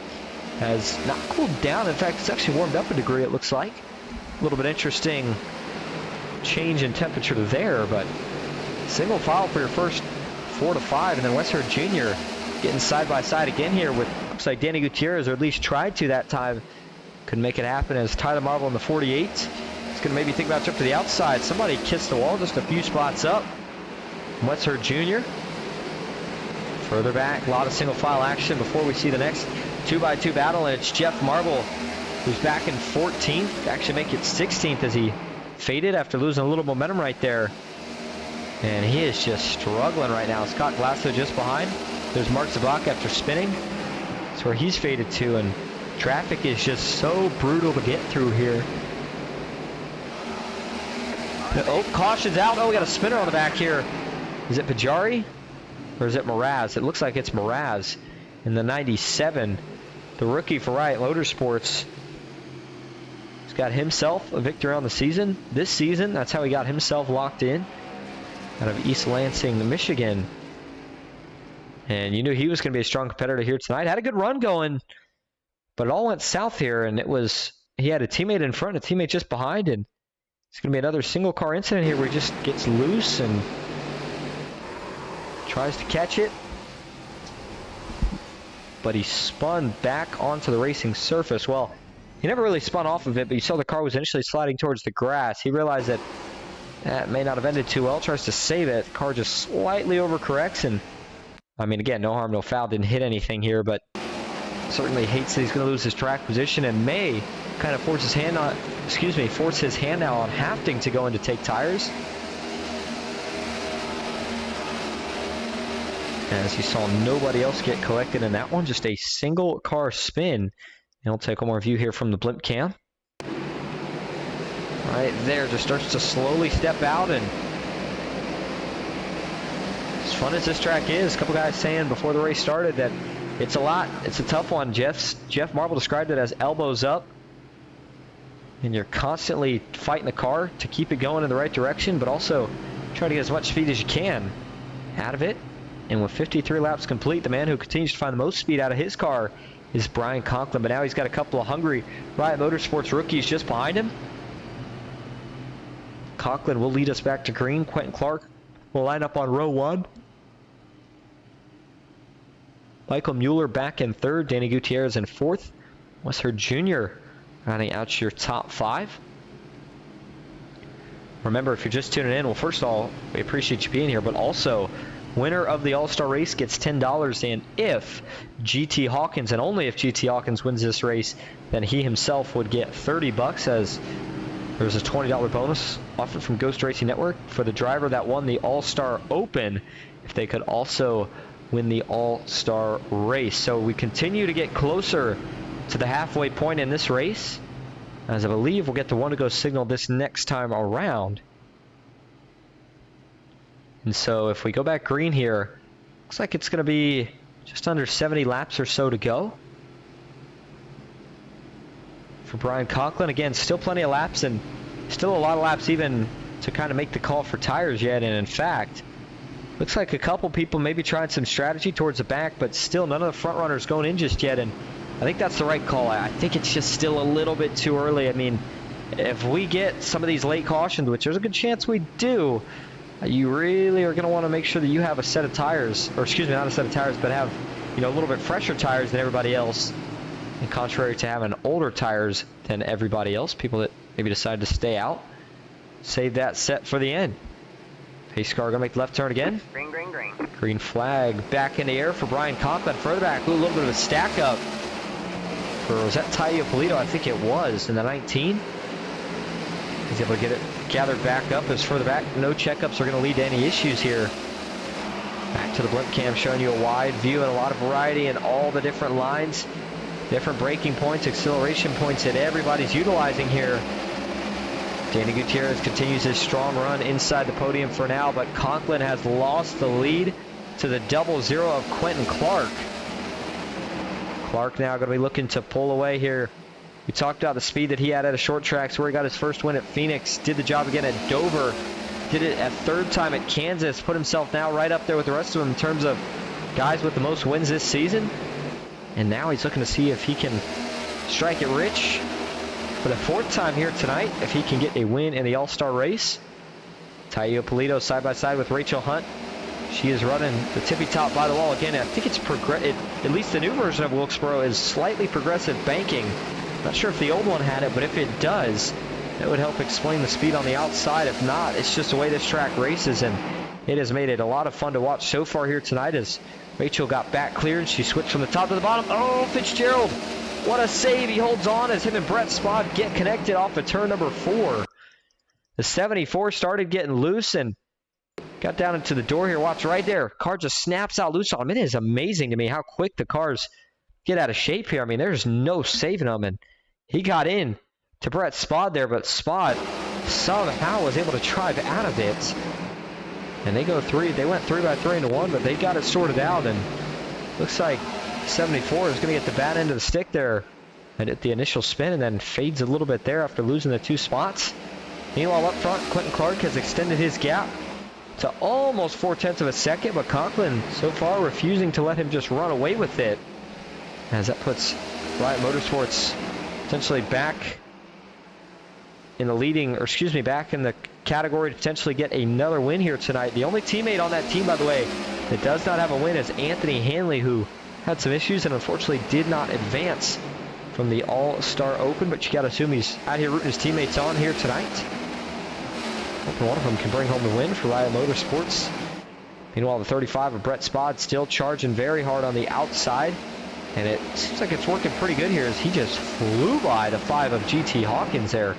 has not cooled down. In fact, it's actually warmed up a degree, it looks like. A little bit interesting change in temperature there, but single file for your first 4 to 5, and then Westherd Jr. getting side by side again here with, looks like Danny Gutierrez, or at least tried to that time. Couldn't make it happen as Tyler Marble in the 48. He's going to maybe think about a trip to the outside. Somebody kissed the wall just a few spots up. Westherd Jr. Further back, a lot of single file action before we see the next 2x2 battle, and it's Jeff Marble who's back in 14th. Actually make it 16th as he faded after losing a little momentum right there. And he is just struggling right now. Scott Glasso just behind. There's Mark Zabak after spinning. That's where he's faded to, and traffic is just so brutal to get through here. Oh, caution's out. Oh, we got a spinner on the back here. Is it Pajari? Or is it Mraz? It looks like it's Mraz in the 97. The rookie for Riot Motorsports. He's got himself a victory on the season. This season, that's how he got himself locked in. Out of East Lansing, Michigan. And you knew he was going to be a strong competitor here tonight. Had a good run going, but it all went south here, and it was, he had a teammate in front, a teammate just behind, and it's going to be another single car incident here where he just gets loose and tries to catch it, but he spun back onto the racing surface. Well, he never really spun off of it, but you saw the car was initially sliding towards the grass. He realized that that may not have ended too well, tries to save it. The car just slightly overcorrects, and I mean, again, no harm, no foul, didn't hit anything here, but certainly hates that he's going to lose his track position and may kind of force his hand on, force his hand now on Hafting to go in to take tires. As you saw, nobody else get collected in that one, just a single car spin. And we'll take one more view here from the blimp cam. All right there, just starts to slowly step out. And as fun as this track is, a couple guys saying before the race started that it's a tough one. Jeff Marble described it as elbows up, and you're constantly fighting the car to keep it going in the right direction, but also try to get as much speed as you can out of it. And with 53 laps complete, the man who continues to find the most speed out of his car is Brian Conklin, but now he's got a couple of hungry Riot Motorsports rookies just behind him. Conklin will lead us back to green. Quentin Clark will line up on row 1. Michael Mueller back in 3rd. Danny Gutierrez in 4th. Westford Jr. rounding out your top 5. Remember, if you're just tuning in, well, first of all, we appreciate you being here, but also, winner of the All-Star race gets $10, and if GT Hawkins, and only if GT Hawkins wins this race, then he himself would get $30, as there's a $20 bonus offered from Ghost Racing Network for the driver that won the All-Star Open, if they could also win the All-Star race. So we continue to get closer to the halfway point in this race, as I believe we'll get the one-to-go signal this next time around. And so if we go back green here, looks like it's going to be just under 70 laps or so to go for Brian Conklin. Again, still plenty of laps, and still a lot of laps even to kind of make the call for tires yet. And in fact, looks like a couple people maybe trying some strategy towards the back, but still none of the front runners going in just yet. And I think that's the right call. I think it's just still a little bit too early. I mean, if we get some of these late cautions, which there's a good chance we do, you really are going to want to make sure that you have a set of tires, or excuse me, not a set of tires, but have, a little bit fresher tires than everybody else. And contrary to having older tires than everybody else, people that maybe decide to stay out, save that set for the end. Pace car going to make the left turn again. Green, green, green. Green flag back in the air for Brian Conklin. Further back, a little bit of a stack up was that Taio Polito? I think it was in the 19. He's able to get it gathered back up as further back. No checkups are going to lead to any issues here. Back to the blimp cam, showing you a wide view and a lot of variety in all the different lines, different braking points, acceleration points that everybody's utilizing here. Danny Gutierrez continues his strong run inside the podium for now, but Conklin has lost the lead to the 0-0 of Quentin Clark. Clark now going to be looking to pull away here. We talked about the speed that he had at a short tracks where he got his first win at Phoenix, did the job again at Dover, did it a third time at Kansas, put himself now right up there with the rest of them in terms of guys with the most wins this season. And now he's looking to see if he can strike it rich for the fourth time here tonight, if he can get a win in the All-Star race. Taio Polito side by side with Rachel Hunt. She is running the tippy top by the wall again. I think it's at least the new version of Wilkesboro is slightly progressive banking. Not sure if the old one had it, but if it does, that would help explain the speed on the outside. If not, it's just the way this track races, and it has made it a lot of fun to watch so far here tonight as Rachel got back cleared. She switched from the top to the bottom. Oh, Fitzgerald, what a save. He holds on as him and Brett Spod get connected off of turn number 4. The 74 started getting loose and got down into the door here. Watch right there. Car just snaps out loose on him. It is amazing to me how quick the cars get out of shape here. I mean, there's no saving them. And he got in to Brett Spod there, but Spod somehow was able to drive out of it. And they went 3x3 into 1, but they got it sorted out. And looks like 74 is going to get the bad end of the stick there and at the initial spin, and then fades a little bit there after losing the 2 spots. Meanwhile, up front, Quentin Clark has extended his gap to almost 0.4 of a second, but Conklin so far refusing to let him just run away with it, as that puts Riot Motorsports potentially back in the back in the category to potentially get another win here tonight. The only teammate on that team, by the way, that does not have a win is Anthony Hanley, who had some issues and unfortunately did not advance from the All-Star Open, but you got to assume he's out here rooting his teammates on here tonight. Hoping one of them can bring home the win for Riot Motorsports. Meanwhile, the 35 of Brett Spod still charging very hard on the outside, and it seems like it's working pretty good here as he just flew by the 5 of GT Hawkins there.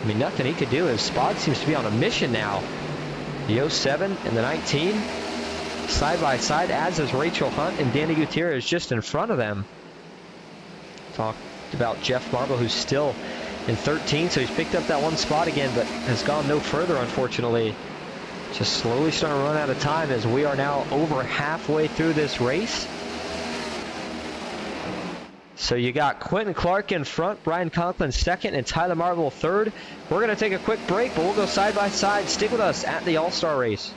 I mean, nothing he could do as Spod seems to be on a mission now. The 07 and the 19 side by side, as is Rachel Hunt and Danny Gutierrez just in front of them. Talked about Jeff Marble, who's still in 13, so he's picked up that one spot again, but has gone no further, unfortunately. Just slowly starting to run out of time as we are now over halfway through this race. So you got Quentin Clark in front, Brian Conklin second, and Tyler Marvel third. We're going to take a quick break, but we'll go side by side. Stick with us at the All-Star race.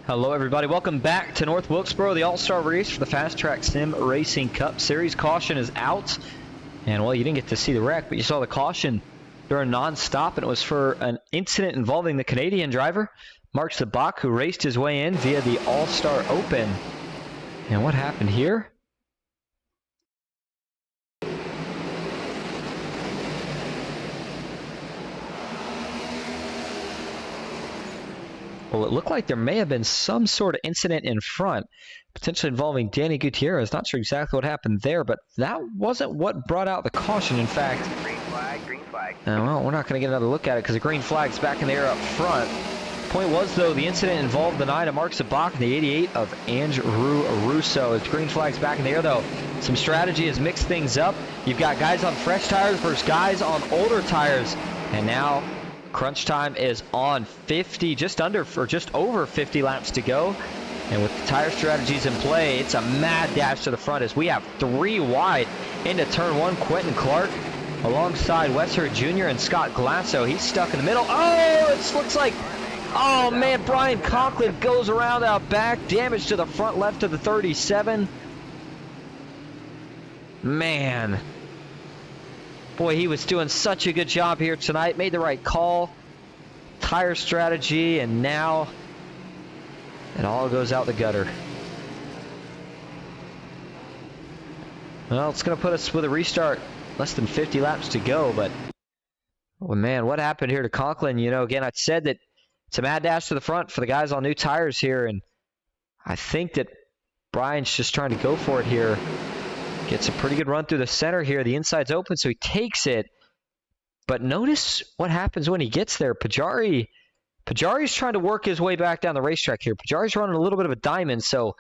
Hello everybody, welcome back to North Wilkesboro, the All-Star race for the FastTrack Sim Racing Cup Series. Caution is out, and well, you didn't get to see the wreck, but you saw the caution during non-stop, and it was for an incident involving the Canadian driver, Mark Zabak, who raced his way in via the All-Star Open. And what happened here? Well, it looked like there may have been some sort of incident in front, potentially involving Danny Gutierrez. Not sure exactly what happened there, but that wasn't what brought out the caution. In fact, green flag, green flag. Well, we're not going to get another look at it because the green flag's back in the air up front. Point was, though, the incident involved the 9 of Mark Zabak and the 88 of Andrew Russo. As the green flag's back in the air, though, some strategy has mixed things up. You've got guys on fresh tires versus guys on older tires, and now crunch time is on 50, just over 50 laps to go. And with the tire strategies in play, it's a mad dash to the front as we have 3 wide into turn 1. Quentin Clark alongside Wesser Jr. and Scott Glasso. He's stuck in the middle. Oh, it looks like, oh man, Brian Conklin goes around out back. Damage to the front left of the 37. Man. Boy, he was doing such a good job here tonight. Made the right call. Tire strategy, and now it all goes out the gutter. Well, it's going to put us with a restart. Less than 50 laps to go, but oh man, what happened here to Conklin? You know, again, I said that it's a mad dash to the front for the guys on new tires here, and I think that Brian's just trying to go for it here. Gets a pretty good run through the center here. The inside's open, so he takes it. But notice what happens when he gets there. Pajari's trying to work his way back down the racetrack here. Pajari's running a little bit of a diamond, so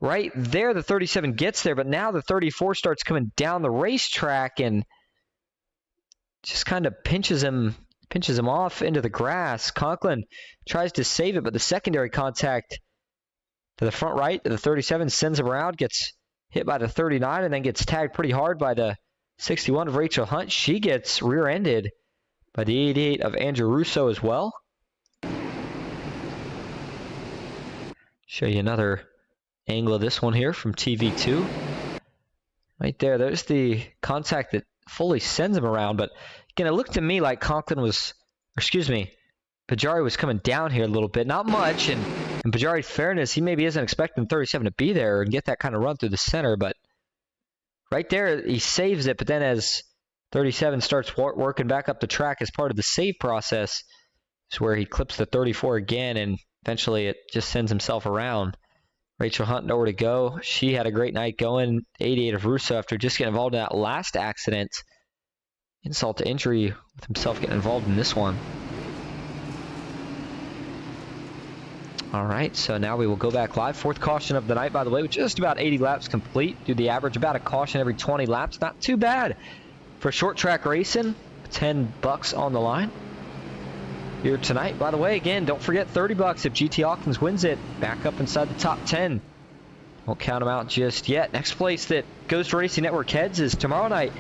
right there the 37 gets there, but now the 34 starts coming down the racetrack and just kind of pinches him off into the grass. Conklin tries to save it, but the secondary contact to the front right of the 37 sends him around, gets hit by the 39, and then gets tagged pretty hard by the 61 of Rachel Hunt. She gets rear-ended by the 88 of Andrew Russo as well. Show you another angle of this one here from TV2. Right there, there's the contact that fully sends him around, but again, it looked to me like Pajari was coming down here a little bit. Not much, and in Pajari's fairness, he maybe isn't expecting 37 to be there and get that kind of run through the center, but right there, he saves it, but then as 37 starts working back up the track as part of the save process, is where he clips the 34 again, and eventually it just sends himself around. Rachel Hunt nowhere to go. She had a great night going. 88 of Russo after just getting involved in that last accident. Insult to injury with himself getting involved in this one. All right, so now we will go back live. Fourth caution of the night, by the way, with just about 80 laps complete. Do the average about a caution every 20 laps. Not too bad for short track racing. $10 on the line here tonight. By the way, again, don't forget $30 if GT Hawkins wins it. Back up inside the top 10. Won't count them out just yet. Next place that Ghost Racing Network heads is tomorrow night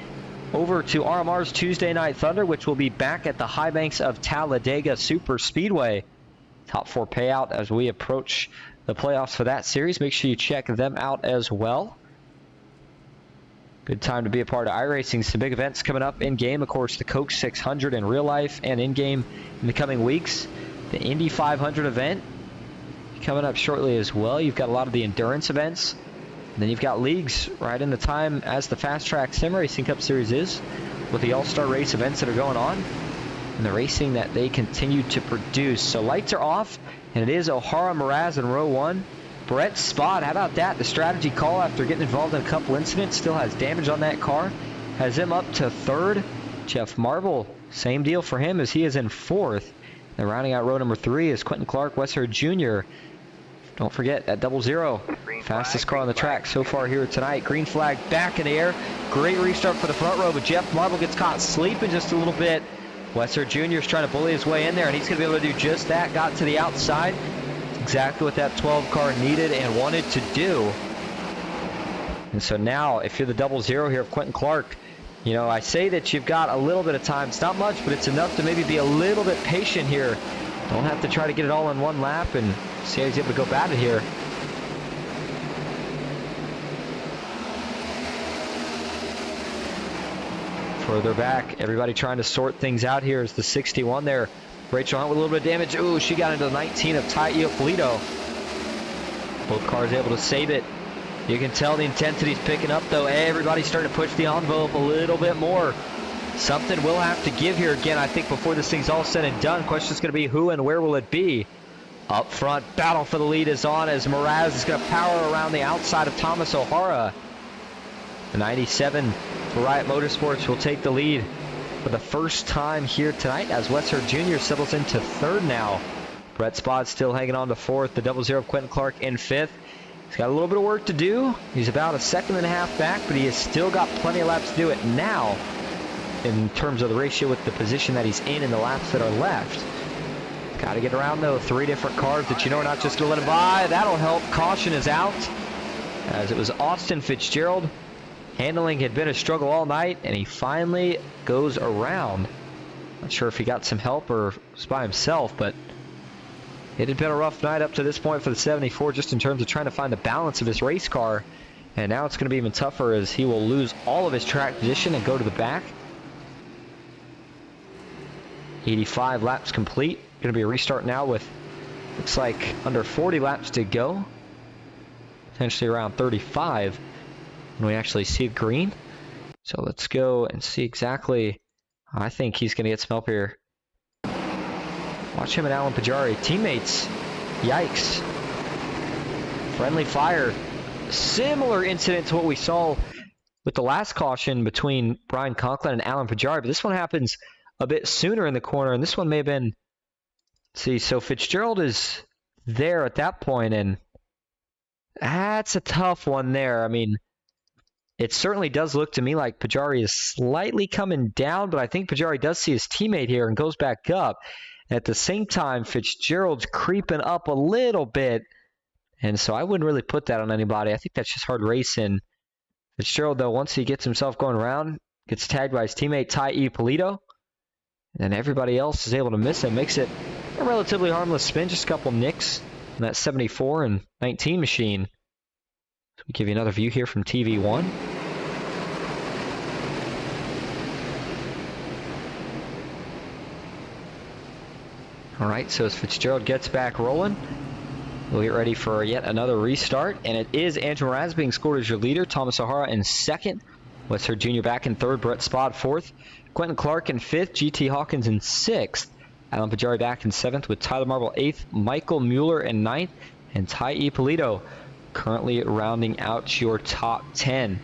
over to RMR's Tuesday Night Thunder, which will be back at the high banks of Talladega Super Speedway. Top 4 payout as we approach the playoffs for that series. Make sure you check them out as well. Good time to be a part of iRacing. Some big events coming up in-game. Of course, the Coke 600 in real life and in-game in the coming weeks. The Indy 500 event coming up shortly as well. You've got a lot of the endurance events. And then you've got leagues right in the time as the FastTrack Sim Racing Cup Series is, with the All-Star Race events that are going on and the racing that they continue to produce. So lights are off, and it is O'Hara Mraz in row 1. Brett Spot, how about that? The strategy call after getting involved in a couple incidents. Still has damage on that car. Has him up to 3rd. Jeff Marble, same deal for him as he is in 4th. And rounding out row number 3 is Quentin Clark, Wesser Jr. Don't forget that 00. Fastest car on the track so far here tonight. Green flag back in the air. Great restart for the front row, but Jeff Marble gets caught sleeping just a little bit. Wesser Jr. is trying to bully his way in there, and he's going to be able to do just that. Got to the outside. Exactly what that 12 car needed and wanted to do. And so now, if you're the 00 here of Quentin Clark, you know, I say that you've got a little bit of time. It's not much, but it's enough to maybe be a little bit patient here. Don't have to try to get it all in one lap and see how he's able to go bat it here. Further back, everybody trying to sort things out here is the 61 there. Rachel Hunt with a little bit of damage. Ooh, she got into the 19 of Ty Iopolito. Both cars able to save it. You can tell the intensity's picking up, though. Everybody's starting to push the envelope a little bit more. Something will have to give here again, I think, before this thing's all said and done. Question's going to be who and where will it be? Up front, battle for the lead is on as Mraz is going to power around the outside of Thomas O'Hara. The 97 for Riot Motorsports will take the lead for the first time here tonight as Wesser Jr. settles into 3rd now. Brett Spot still hanging on to 4th. The 00 of Quentin Clark in 5th. He's got a little bit of work to do. He's about a 2.5 seconds back, but he has still got plenty of laps to do it now in terms of the ratio with the position that he's in the laps that are left. Got to get around, though. 3 different cars that you know are not just going to let him by. That'll help. Caution is out as it was Austin Fitzgerald. Handling had been a struggle all night, and he finally goes around. Not sure if he got some help or was by himself, but it had been a rough night up to this point for the 74, just in terms of trying to find the balance of his race car. And now it's going to be even tougher as he will lose all of his track position and go to the back. 85 laps complete. Going to be a restart now with, looks like, under 40 laps to go. Potentially around 35 when we actually see green. So let's go and see exactly. I think he's going to get some help here. Watch him and Alan Pajari. Teammates. Yikes. Friendly fire. Similar incident to what we saw with the last caution between Brian Conklin and Alan Pajari, but this one happens a bit sooner in the corner, and this one may have been, let's see, so Fitzgerald is there at that point, and that's a tough one there. I mean, it certainly does look to me like Pajari is slightly coming down, but I think Pajari does see his teammate here and goes back up. At the same time, Fitzgerald's creeping up a little bit, and so I wouldn't really put that on anybody. I think that's just hard racing. Fitzgerald, though, once he gets himself going around, gets tagged by his teammate Ty Ippolito, and everybody else is able to miss him. Makes it a relatively harmless spin, just a couple nicks in that 74 and 19 machine. So we give you another view here from TV1. All right, so as Fitzgerald gets back rolling, we'll get ready for yet another restart. And it is Andrew Mraz being scored as your leader, Thomas O'Hara in second, Westford Jr. back in third, Brett Spod fourth, Quentin Clark in fifth, GT Hawkins in sixth, Alan Pajari back in seventh with Tyler Marble eighth, Michael Mueller in ninth, and Ty Ippolito currently rounding out your top 10.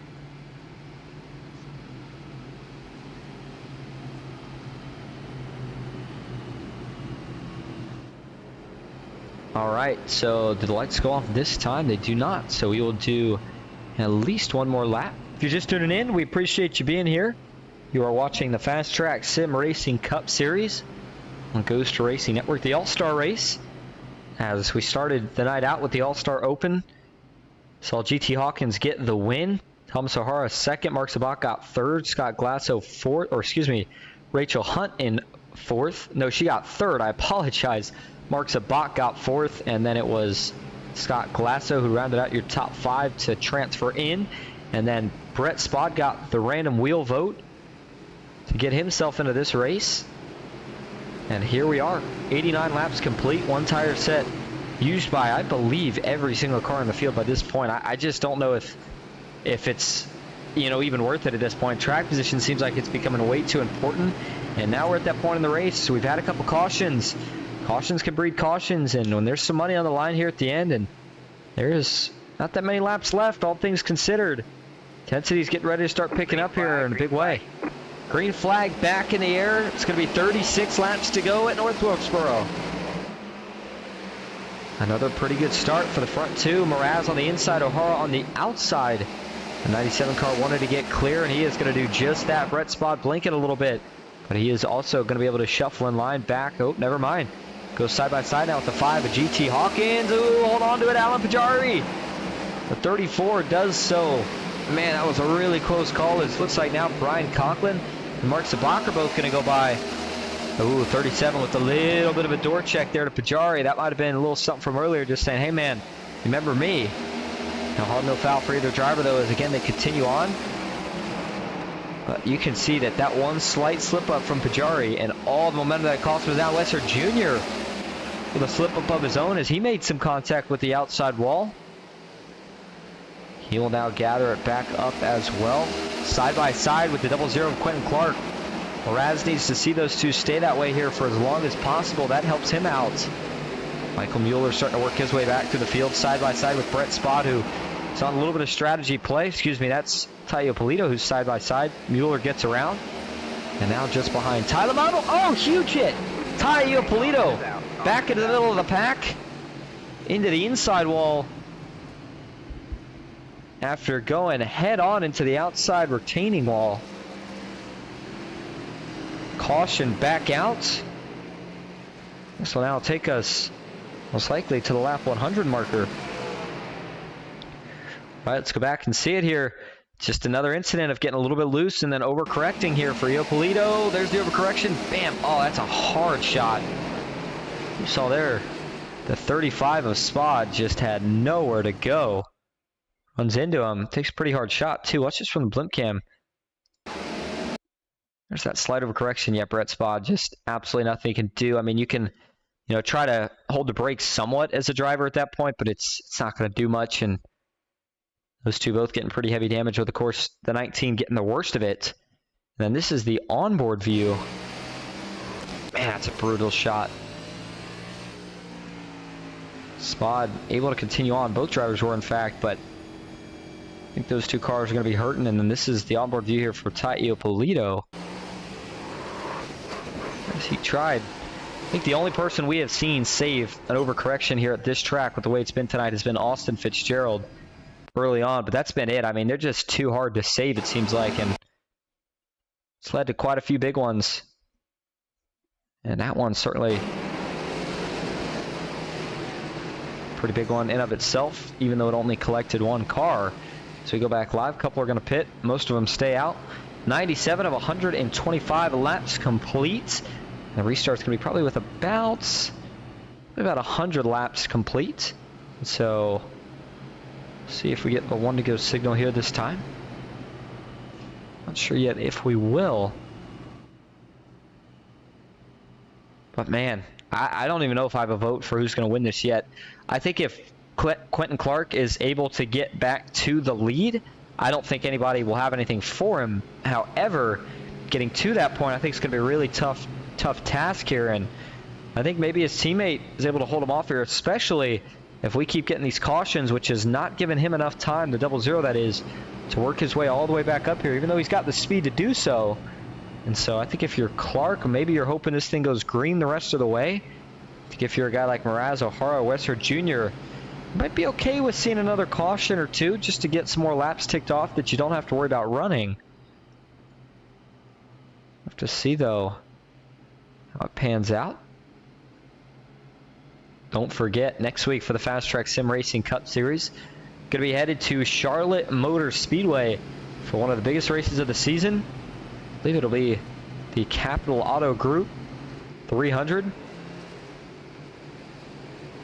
All right, so did the lights go off this time? They do not, so we will do at least one more lap. If you're just tuning in, we appreciate you being here. You are watching the FastTrack Sim Racing Cup Series on Ghost Racing Network, the All-Star Race. As we started the night out with the All-Star Open, saw GT Hawkins get the win. Thomas O'Hara second, Mark Sabat got third, Scott Glasso fourth, or excuse me, Rachel Hunt in fourth. No, she got third, I apologize. Mark Sabat got fourth, and then it was Scott Glasso who rounded out your top 5 to transfer in. And then Brett Spod got the random wheel vote to get himself into this race. And here we are, 89 laps complete, one tire set used by, I believe, every single car in the field by this point. I just don't know if it's, you know, even worth it at this point. Track position seems like it's becoming way too important. And now we're at that point in the race. We've had a couple cautions. Cautions can breed cautions, and when there's some money on the line here at the end, and there's not that many laps left, all things considered. Intensity's getting ready to start picking up here in a big way. Green flag back in the air. It's going to be 36 laps to go at North Wilkesboro. Another pretty good start for the front two. Mraz on the inside, O'Hara on the outside. The 97 car wanted to get clear, and he is going to do just that. Brett Spod blinking a little bit, but he is also going to be able to shuffle in line back. Oh, never mind. Goes side by side now with the 5 of GT Hawkins. Ooh, hold on to it, Alan Pajari. The 34 does so. Man, that was a really close call. It looks like now Brian Conklin and Mark Sabak are both going to go by. Ooh, 37 with a little bit of a door check there to Pajari. That might have been a little something from earlier, just saying, hey man, remember me. Now hard no foul for either driver though, as again they continue on. But you can see that one slight slip up from Pajari and all the momentum that cost was now Westford Jr. with a slip up of his own as he made some contact with the outside wall. He will now gather it back up as well. Side by side with the 00 of Quentin Clark. Mraz needs to see those two stay that way here for as long as possible. That helps him out. Michael Mueller starting to work his way back through the field side by side with Brett Spod, who is on a little bit of strategy play. Excuse me, that's Ty Ippolito who's side by side. Mueller gets around. And now just behind Tyler Marble. Oh, huge hit. Ty Ippolito back into the middle of the pack. Into the inside wall. After going head on into the outside retaining wall. Caution back out. This will now take us most likely to the lap 100 marker. All right, let's go back and see it here. Just another incident of getting a little bit loose and then overcorrecting here for Ippolito. There's the overcorrection. Bam. Oh, that's a hard shot. You saw there, the 35 of Spod just had nowhere to go. Runs into him. Takes a pretty hard shot, too. Watch this from the blimp cam. There's that slight overcorrection. Yeah, Brett Spod, just absolutely nothing he can do. I mean, you can, try to hold the brakes somewhat as a driver at that point, but it's not going to do much. And those two both getting pretty heavy damage with, of course, the 19 getting the worst of it. And then this is the onboard view. Man, that's a brutal shot. Spod able to continue on. Both drivers were, in fact, but think those two cars are going to be hurting. And then this is the onboard view here for Ty Iopolito. As he tried. I think the only person we have seen save an overcorrection here at this track with the way it's been tonight has been Austin Fitzgerald early on. But that's been it. I mean, they're just too hard to save, it seems like. And it's led to quite a few big ones. And that one certainly pretty big one in of itself, even though it only collected one car. So we go back live. A couple are going to pit. Most of them stay out. 97 of 125 laps complete. The restart's going to be probably with about 100 laps complete. So, see if we get a one to go signal here this time. Not sure yet if we will. But man, I don't even know if I have a vote for who's going to win this yet. I think if Quentin Clark is able to get back to the lead, I don't think anybody will have anything for him. However, getting to that point, I think it's going to be a really tough task here, and I think maybe his teammate is able to hold him off here, especially if we keep getting these cautions, which is not giving him enough time, the 00 that is, to work his way all the way back up here, even though he's got the speed to do so. And so I think if you're Clark, maybe you're hoping this thing goes green the rest of the way. I think if you're a guy like Mraz, O'Hara, Wesser Jr., you might be okay with seeing another caution or two just to get some more laps ticked off that you don't have to worry about running. Have to see, though, how it pans out. Don't forget, next week for the FastTrack Sim Racing Cup Series, going to be headed to Charlotte Motor Speedway for one of the biggest races of the season. I believe it'll be the Capital Auto Group 300. Going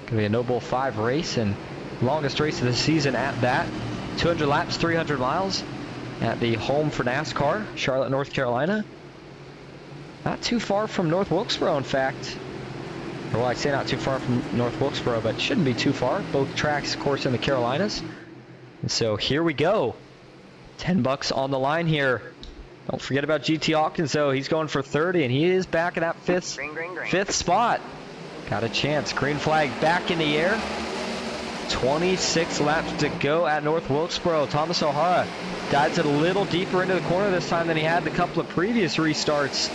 to be a No Bull 5 race and longest race of the season at that. 200 laps, 300 miles at the home for NASCAR, Charlotte, North Carolina. Not too far from North Wilkesboro, in fact. Well, I say not too far from North Wilkesboro, but shouldn't be too far. Both tracks, of course, in the Carolinas. And so here we go. $10 on the line here. Don't forget about GT Hawkins, though. He's going for 30, and he is back in that fifth spot. Got a chance. Green flag back in the air. 26 laps to go at North Wilkesboro. Thomas O'Hara dives it a little deeper into the corner this time than he had the couple of previous restarts.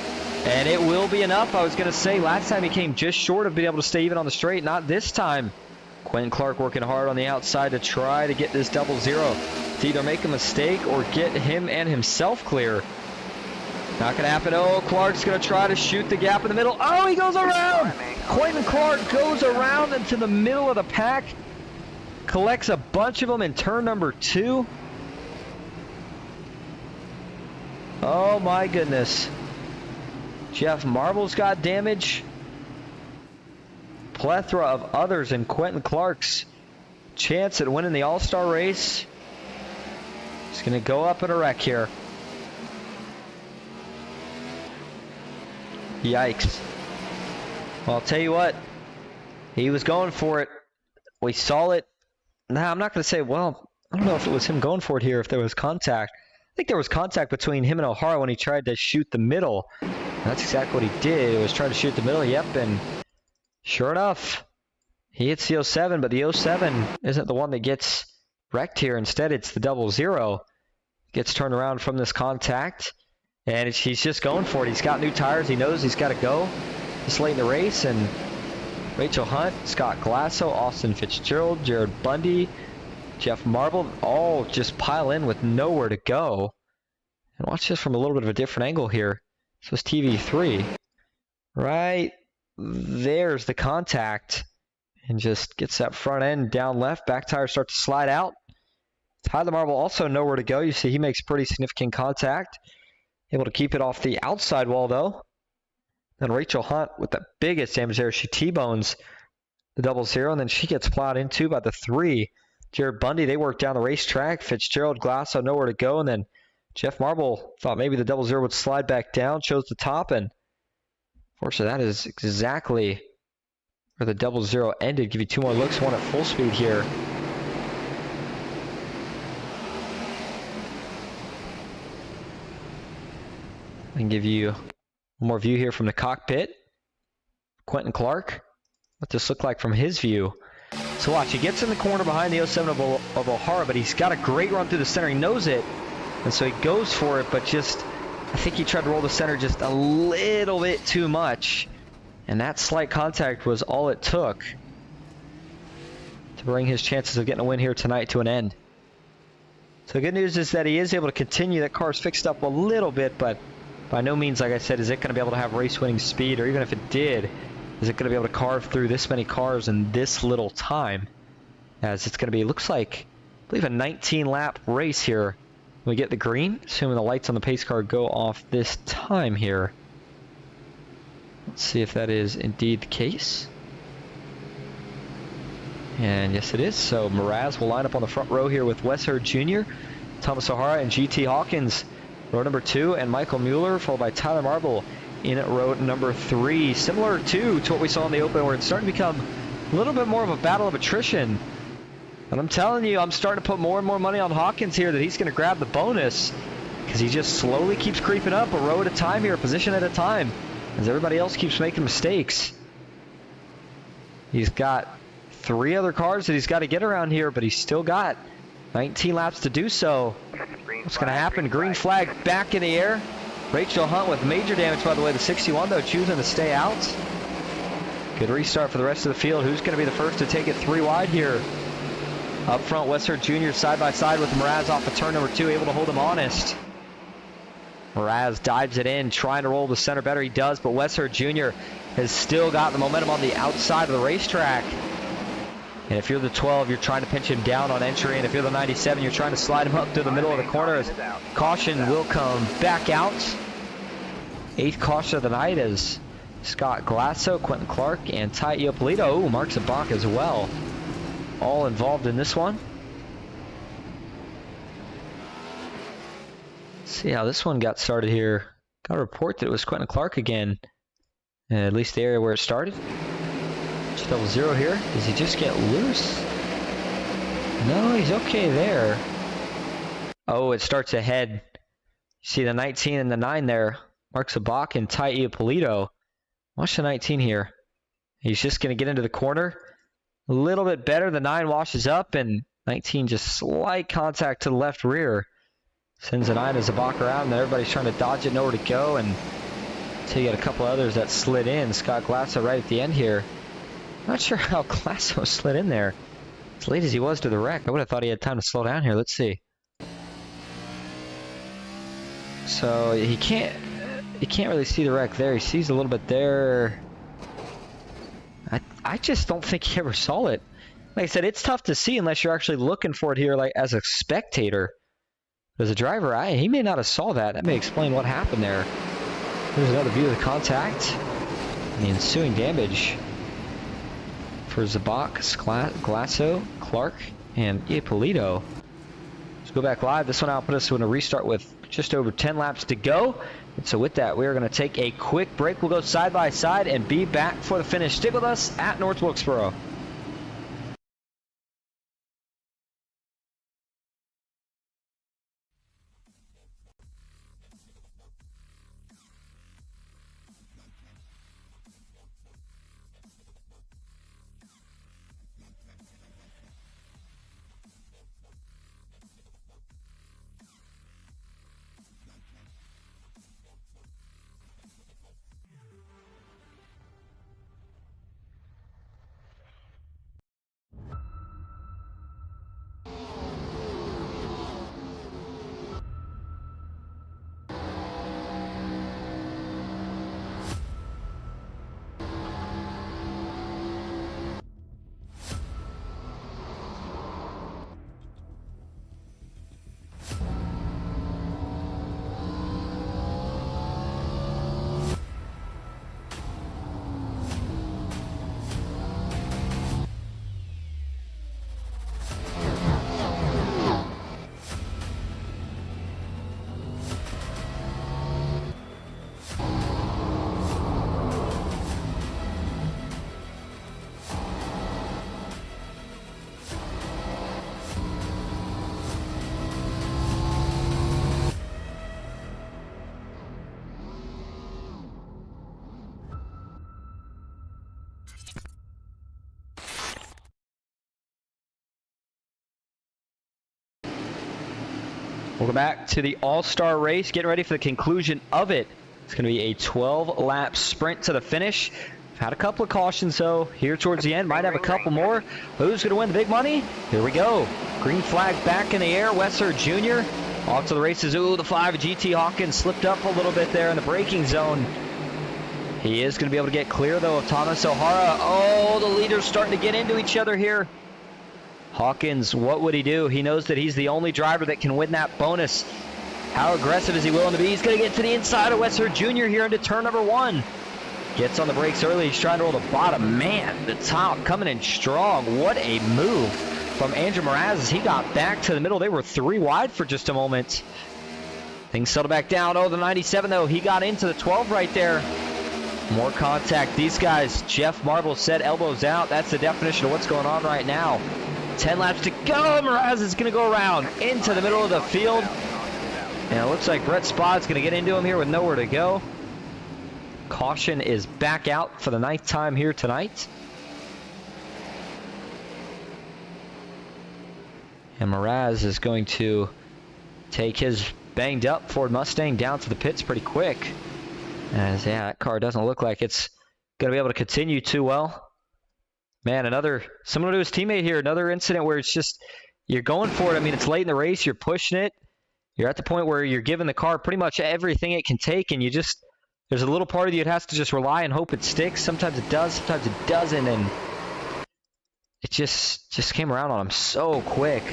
And it will be enough. I was going to say, last time he came just short of being able to stay even on the straight. Not this time. Quentin Clark working hard on the outside to try to get this 00 to either make a mistake or get him and himself clear. Not going to happen. Oh, Clark's going to try to shoot the gap in the middle. Oh, he goes around. Quentin Clark goes around into the middle of the pack. Collects a bunch of them in turn number 2. Oh, my goodness. Jeff Marble's got damage. Plethora of others, and Quentin Clark's chance at winning the All-Star race. He's going to go up in a wreck here. Yikes. Well, I'll tell you what. He was going for it. We saw it. Now, I'm not going to say, well, I don't know if it was him going for it here, if there was contact. I think there was contact between him and O'Hara when he tried to shoot the middle. That's exactly what he did. He was trying to shoot the middle. Yep, and sure enough, he hits the 07, but the 07 isn't the one that gets wrecked here. Instead, it's the 00. Gets turned around from this contact, and he's just going for it. He's got new tires. He knows he's got to go this late in the race, and Rachel Hunt, Scott Glasso, Austin Fitzgerald, Jared Bundy, Jeff Marble, all just pile in with nowhere to go. And watch this from a little bit of a different angle here. This was TV3. Right there's the contact. And just gets that front end down left. Back tires start to slide out. Tyler Marble also nowhere to go. You see he makes pretty significant contact. Able to keep it off the outside wall, though. Then Rachel Hunt with the biggest damage there. She T-bones the 00, and then she gets plowed into by the 3. Jared Bundy, they work down the racetrack. Fitzgerald, Glasso, nowhere to go. And then Jeff Marble thought maybe the 00 would slide back down, chose the top, and unfortunately that is exactly where the 00 ended. Give you 2 more looks, one at full speed here. And give you one more view here from the cockpit. Quentin Clark, what this looked like from his view. So watch, he gets in the corner behind the 07 of O'Hara, but he's got a great run through the center. He knows it, and so he goes for it, but just, I think he tried to roll the center just a little bit too much. And that slight contact was all it took to bring his chances of getting a win here tonight to an end. So the good news is that he is able to continue. That car's fixed up a little bit, but by no means, like I said, is it going to be able to have race-winning speed, or even if it did, is it going to be able to carve through this many cars in this little time? As it's going to be, looks like, I believe a 19-lap race here. We get the green, assuming the lights on the pace car go off this time here. Let's see if that is indeed the case. And yes, it is. So Mraz will line up on the front row here with Wes Hurd Jr., Thomas O'Hara, and GT Hawkins, row number 2, and Michael Mueller, followed by Tyler Marble in row number 3. Similar to what we saw in the Open, where it's starting to become a little bit more of a battle of attrition. And I'm telling you, I'm starting to put more and more money on Hawkins here that he's going to grab the bonus, because he just slowly keeps creeping up a row at a time here, a position at a time, as everybody else keeps making mistakes. He's got 3 other cars that he's got to get around here, but he's still got 19 laps to do so. What's going to happen? Green flag back in the air. Rachel Hunt with major damage, by the way. The 61, though, choosing to stay out. Good restart for the rest of the field. Who's going to be the first to take it 3 wide here? Up front, Wes Hurd Jr. side by side with Mraz off of turn number 2, able to hold him honest. Mraz dives it in, trying to roll the center better. He does, but Wes Hurd Jr. has still got the momentum on the outside of the racetrack. And if you're the 12, you're trying to pinch him down on entry. And if you're the 97, you're trying to slide him up through the middle of the corner. As caution will come back out. 8th caution of the night as Scott Glasso, Quentin Clark, and Ty Iopolito. Ooh, Mark Zabak as well. All involved in this one. Let's see how this one got started here. Got a report that it was Quentin Clark again. At least the area where it started. 0 here. Does he just get loose? No, he's okay there. Oh, it starts ahead. You see the 19 and the 9 there. Mark Zabak and Ty Iopolito. Watch the 19 here. He's just going to get into the corner. A little bit better. The 9 washes up, and 19 just slight contact to the left rear. Sends the 9 to Zabak around, and everybody's trying to dodge it, nowhere to go. And until you got a couple others that slid in. Scott Glasso right at the end here. Not sure how Glasso slid in there. As late as he was to the wreck, I would have thought he had time to slow down here. Let's see. So he can't really see the wreck there. He sees a little bit there. I just don't think he ever saw it. Like I said, it's tough to see unless you're actually looking for it here, like as a spectator. As a driver, he may not have saw that. That may explain what happened there. Here's another view of the contact and the ensuing damage for Zabak, Glasso, Clark, and Iopolito. Let's go back live. This one out put us in a restart with just over 10 laps to go. And so with that, we are going to take a quick break. We'll go side by side and be back for the finish. Stick with us at North Wilkesboro. Welcome back to the All-Star race. Getting ready for the conclusion of it. It's going to be a 12-lap sprint to the finish. We've had a couple of cautions, though, here towards the end. Might have a couple more. Who's going to win the big money? Here we go. Green flag back in the air. Wesser Jr. off to the races. Ooh, the 5 GT Hawkins slipped up a little bit there in the braking zone. He is going to be able to get clear, though, of Thomas O'Hara. Oh, the leaders starting to get into each other here. Hawkins, what would he do? He knows that he's the only driver that can win that bonus. How aggressive is he willing to be? He's going to get to the inside of Wesser Jr. here into turn number 1. Gets on the brakes early. He's trying to roll the bottom. Man, the top coming in strong. What a move from Andrew Mraz as he got back to the middle. They were 3 wide for just a moment. Things settle back down. Oh, the 97, though. He got into the 12 right there. More contact. These guys, Jeff Marble said elbows out. That's the definition of what's going on right now. 10 laps to go. Mraz is going to go around into the middle of the field. And it looks like Brett Spott's going to get into him here with nowhere to go. Caution is back out for the 9th time here tonight. And Mraz is going to take his banged up Ford Mustang down to the pits pretty quick. As, yeah, that car doesn't look like it's going to be able to continue too well. Man, similar to his teammate here, another incident where it's just, you're going for it. I mean, it's late in the race, you're pushing it. You're at the point where you're giving the car pretty much everything it can take, and there's a little part of you that has to just rely and hope it sticks. Sometimes it does, sometimes it doesn't, and it just came around on him so quick.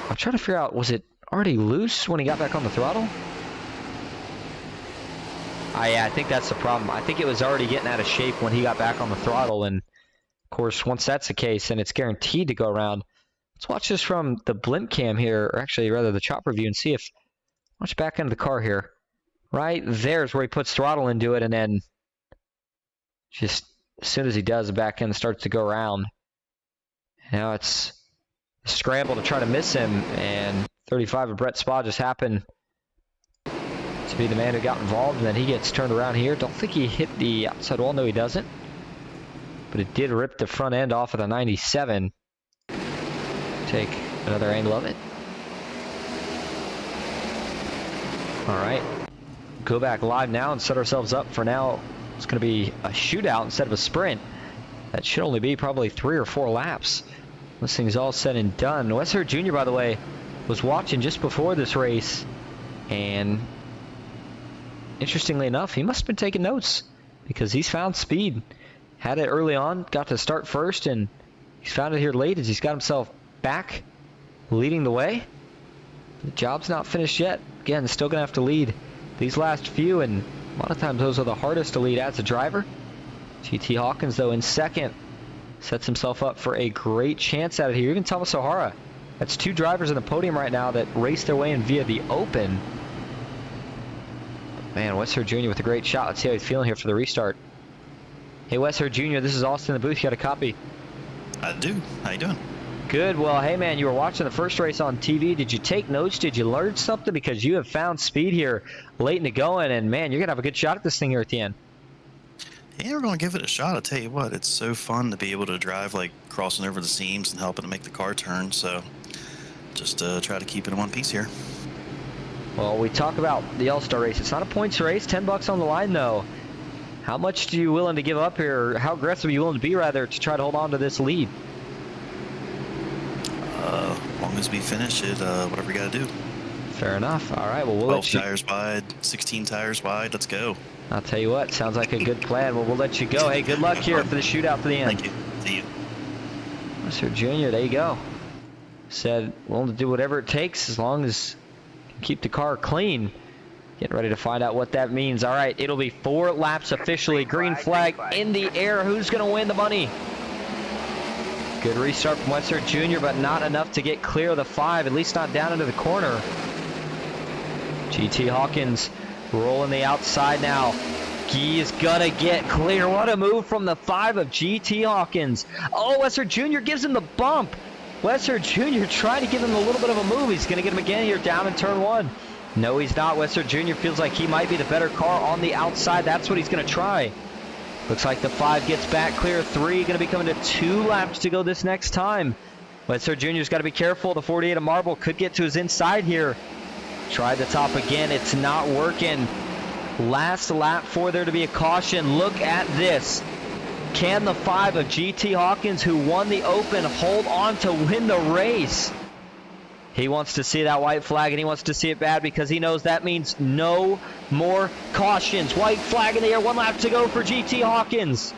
I'm trying to figure out, was it already loose when he got back on the throttle? Yeah, I think that's the problem. I think it was already getting out of shape when he got back on the throttle, and of course, once that's the case, then it's guaranteed to go around. Let's watch this from the blimp cam here, or actually rather the chopper view, and see if, watch back into the car here. Right there's where he puts throttle into it, and then just as soon as he does, the back end starts to go around. Now it's a scramble to try to miss him, and 35 of Brett Spa just happened to be the man who got involved, and then he gets turned around here. Don't think he hit the outside wall. No, he doesn't. But it did rip the front end off of the 97. Take another angle of it. All right. Go back live now and set ourselves up for now. It's going to be a shootout instead of a sprint. That should only be probably 3 or 4 laps. This thing's all said and done. Wesser Jr., by the way, was watching just before this race, and interestingly enough, he must have been taking notes because he's found speed. Had it early on, got to start first, and he's found it here late as he's got himself back leading the way. The job's not finished yet. Again, still going to have to lead these last few, and a lot of times those are the hardest to lead as a driver. GT Hawkins, though, in second, sets himself up for a great chance at it here. Even Thomas O'Hara. That's 2 drivers in the podium right now that race their way in via the open. Man, Wesser Jr. with a great shot. Let's see how he's feeling here for the restart. Hey, Wesser Jr., this is Austin in the booth. You got a copy? I do. How you doing? Good. Well, hey, man, you were watching the first race on TV. Did you take notes? Did you learn something? Because you have found speed here late in the going, and, man, you're going to have a good shot at this thing here at the end. Yeah, we're going to give it a shot. I'll tell you what, it's so fun to be able to drive, like, crossing over the seams and helping to make the car turn. So just try to keep it in one piece here. Well, we talk about the All-Star race. It's not a points race. $10 on the line, though. How much are you willing to give up here? Or how aggressive are you willing to be, rather, to try to hold on to this lead? As long as we finish it, whatever we got to do. Fair enough. All right, well, we'll 12 let you... tires wide, 16 tires wide. Let's go. I'll tell you what, sounds like a good plan. Well, we'll let you go. Hey, good luck here for the shootout for the end. Thank you. See you. Mr. Jr., there you go. Said willing to do whatever it takes as long as you can keep the car clean. Getting ready to find out what that means. All right, it'll be 4 laps officially. Green flag in the air. Who's going to win the money? Good restart from Wesser Jr., but not enough to get clear of the 5, at least not down into the corner. GT Hawkins rolling the outside now. He is going to get clear. What a move from the 5 of GT Hawkins. Oh, Wesser Jr. gives him the bump. Wesser Jr. trying to give him a little bit of a move. He's going to get him again here down in turn 1. No, he's not. Wesser Jr. feels like he might be the better car on the outside. That's what he's going to try. Looks like the 5 gets back clear. 3 going to be coming to 2 laps to go this next time. Wesser Jr.'s got to be careful. The 48 of Marble could get to his inside here. Try the top again. It's not working. Last lap for there to be a caution. Look at this. Can the 5 of GT Hawkins, who won the Open, hold on to win the race? He wants to see that white flag, and he wants to see it bad because he knows that means no more cautions. White flag in the air. 1 lap to go for GT Hawkins.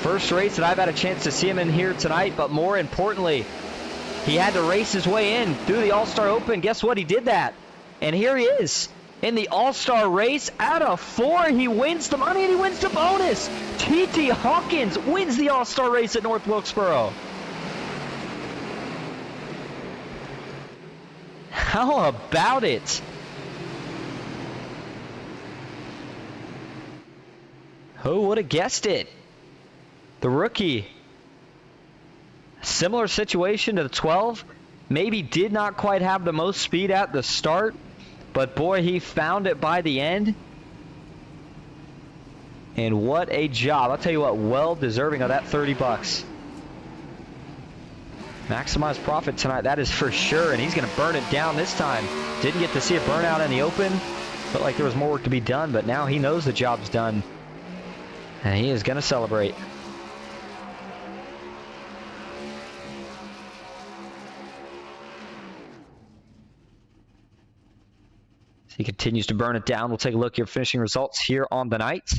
First race that I've had a chance to see him in here tonight, but more importantly, he had to race his way in through the All-Star Open. Guess what? He did that. And here he is in the All-Star race. Out of 4, he wins the money and he wins the bonus. GT Hawkins wins the All-Star race at North Wilkesboro. How about it? Who would have guessed it? The rookie. Similar situation to the 12. Maybe did not quite have the most speed at the start, but boy, he found it by the end. And what a job. I'll tell you what, well deserving of that 30 bucks. Maximize profit tonight, that is for sure, and he's going to burn it down this time. Didn't get to see a burnout in the Open. Felt like there was more work to be done, but now he knows the job's done. And he is going to celebrate. So he continues to burn it down. We'll take a look at your finishing results here on the night.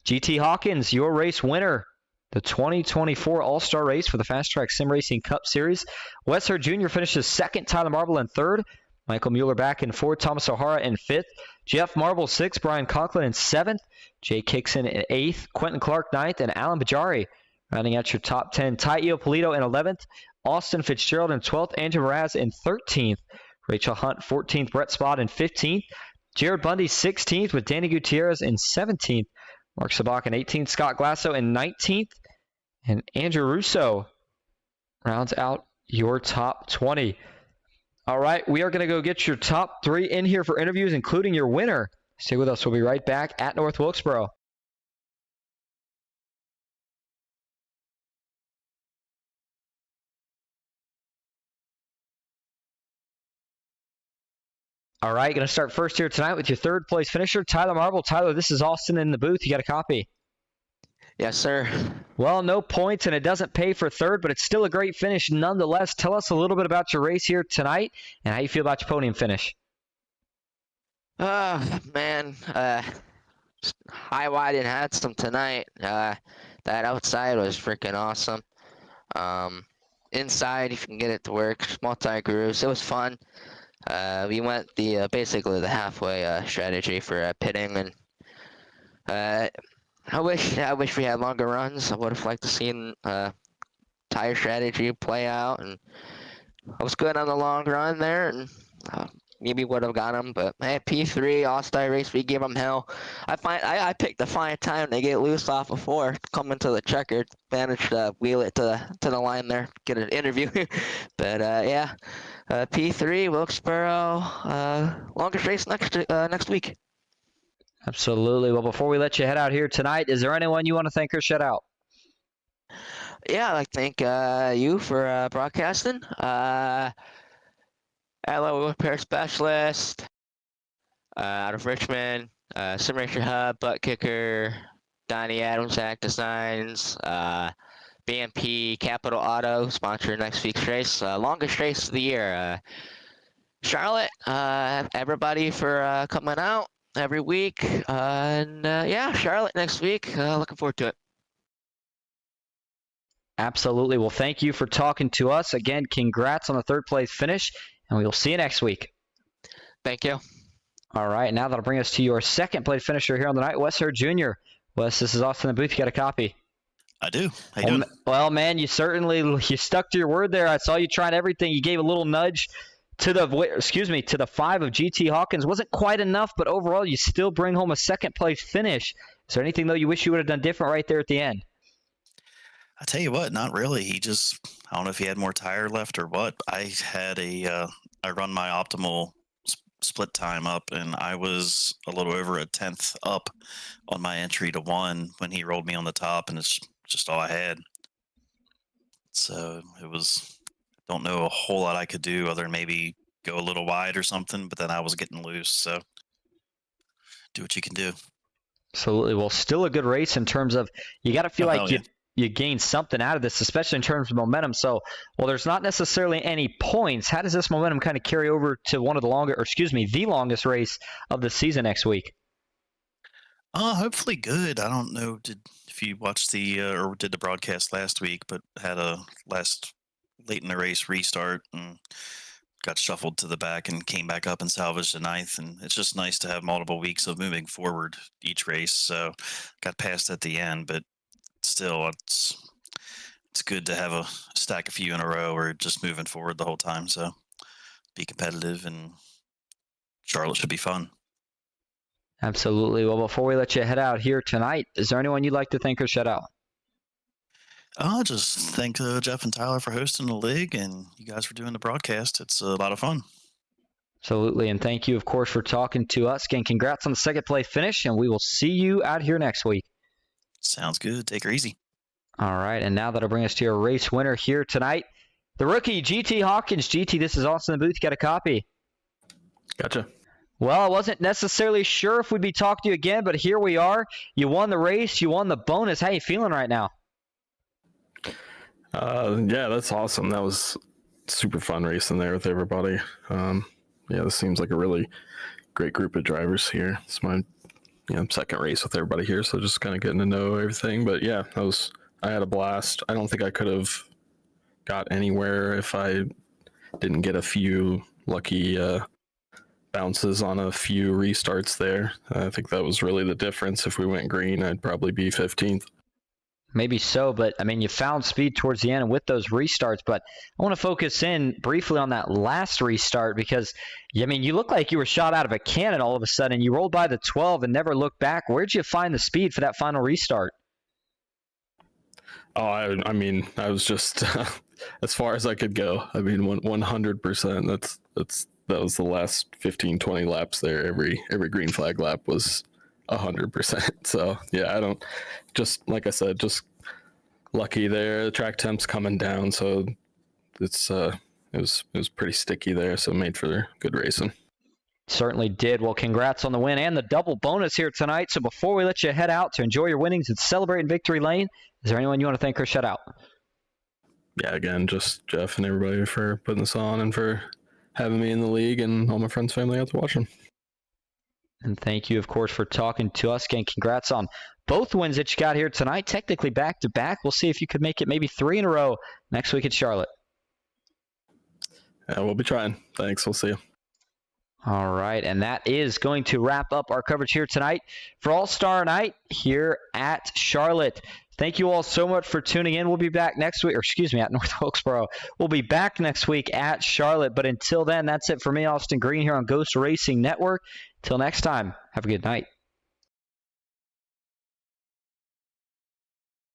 GT Hawkins, your race winner. The 2024 All-Star race for the FastTrack Sim Racing Cup Series. Wes Hurd Jr. finishes 2nd, Tyler Marble in 3rd. Michael Mueller back in 4th, Thomas O'Hara in 5th. Jeff Marble 6th, Brian Conklin in 7th. Jay Kickson in 8th, Quentin Clark 9th, and Alan Bajari rounding out your top 10. Ty Iopolito in 11th, Austin Fitzgerald in 12th, Andrew Mraz in 13th. Rachel Hunt 14th, Brett Spott in 15th. Jared Bundy 16th with Danny Gutierrez in 17th. Mark Sabak in 18th, Scott Glasso in 19th, and Andrew Russo rounds out your top 20. All right, we are going to go get your top 3 in here for interviews, including your winner. Stay with us. We'll be right back at North Wilkesboro. All right, going to start first here tonight with your 3rd place finisher, Tyler Marble. Tyler, this is Austin in the booth. You got a copy? Yes, sir. Well, no points, and it doesn't pay for 3rd, but it's still a great finish nonetheless. Tell us a little bit about your race here tonight and how you feel about your podium finish. Man, high, wide, and handsome tonight. That outside was freaking awesome. Inside, if you can get it to work, multi-grooves, it was fun. We went basically the halfway strategy for pitting, and I wish we had longer runs. I would have liked to see tire strategy play out, and I was good on the long run there, and maybe would have got him. But hey, P3 All-Star race, we give them hell. I picked a fine time to get loose off of 4, come into the checker, managed to wheel it to the line there, get an interview. But yeah. P3, Wilkesboro, longest race next week. Absolutely. Well, before we let you head out here tonight, is there anyone you want to thank or shout out? Yeah, I'd like to thank you for broadcasting. Hello, repair specialist out of Richmond, Sim Racer Hub, Butt Kicker, Donnie Adams, Act Designs, BMP Capital Auto, sponsor next week's race. Longest race of the year. Charlotte, everybody for coming out every week. And yeah, Charlotte next week. Looking forward to it. Absolutely. Well, thank you for talking to us. Again, congrats on the 3rd place finish, and we will see you next week. Thank you. All right, now that'll bring us to your 2nd place finisher here on the night, Wes Hurd Jr. Wes, this is Austin in the booth. You got a copy? I do. How you doing? Well, man, you stuck to your word there. I saw you trying everything. You gave a little nudge to the 5 of GT Hawkins. Wasn't quite enough, but overall, you still bring home a 2nd place finish. Is there anything though you wish you would have done different right there at the end? I tell you what, not really. I don't know if he had more tire left or what. I run my optimal split time up, and I was a little over a 10th up on my entry to 1 when he rolled me on the top, and it's just all I had. So it was, don't know a whole lot I could do other than maybe go a little wide or something, but then I was getting loose. So do what you can do. Absolutely. Well, still a good race in terms of you got to feel Oh, like hell yeah. you gain something out of this, especially in terms of momentum. So, well, there's not necessarily any points. How does this momentum kind of carry over to the longest race of the season next week? Hopefully good. I don't know if you watched or did the broadcast last week, but had a late in the race restart and got shuffled to the back and came back up and salvaged the ninth. And it's just nice to have multiple weeks of moving forward each race. So got past at the end, but still it's good to have a stack a few in a row or just moving forward the whole time. So be competitive, and Charlotte should be fun. Absolutely. Well, before we let you head out here tonight, is there anyone you'd like to thank or shout out? I'll just thank Jeff and Tyler for hosting the league, and you guys for doing the broadcast. It's a lot of fun. Absolutely. And thank you, of course, for talking to us. Again, congrats on the second place finish, and we will see you out here next week. Sounds good. Take her easy. All right. And now that'll bring us to your race winner here tonight, the rookie, GT Hawkins. GT, this is Austin in the booth. You got a copy. Gotcha. Well, I wasn't necessarily sure if we'd be talking to you again, but here we are. You won the race. You won the bonus. How you feeling right now? Yeah, that's awesome. That was super fun racing there with everybody. Yeah, this seems like a really great group of drivers here. It's my second race with everybody here, so just kind of getting to know everything. But yeah, I had a blast. I don't think I could have got anywhere if I didn't get a few lucky bounces on a few restarts there. I think that was really the difference. If we went green, I'd probably be 15th. Maybe so, but I mean, you found speed towards the end and with those restarts. But I want to focus in briefly on that last restart because, I mean, you look like you were shot out of a cannon all of a sudden. You rolled by the 12 and never looked back. Where'd you find the speed for that final restart? Oh, I mean, I was just as far as I could go. I mean, 100%. That was the last 15, 20 laps there. Every green flag lap was 100%. So yeah, like I said, just lucky there. The track temp's coming down, so it was pretty sticky there, so it made for good racing. Certainly did. Well, congrats on the win and the double bonus here tonight. So before we let you head out to enjoy your winnings and celebrate in Victory Lane, is there anyone you want to thank or shout out? Yeah, again, just Jeff and everybody for putting this on and for having me in the league, and all my friends, family out to watching. And thank you, of course, for talking to us. Again, congrats on both wins that you got here tonight, technically back-to-back. We'll see if you could make it maybe 3 in a row next week at Charlotte. Yeah, we'll be trying. Thanks. We'll see you. All right, and that is going to wrap up our coverage here tonight for All-Star Night here at Charlotte. Thank you all so much for tuning in. We'll be back next week, at North Wilkesboro. We'll be back next week at Charlotte, but until then, that's it for me, Austin Green, here on Ghost Racing Network. Till next time, have a good night.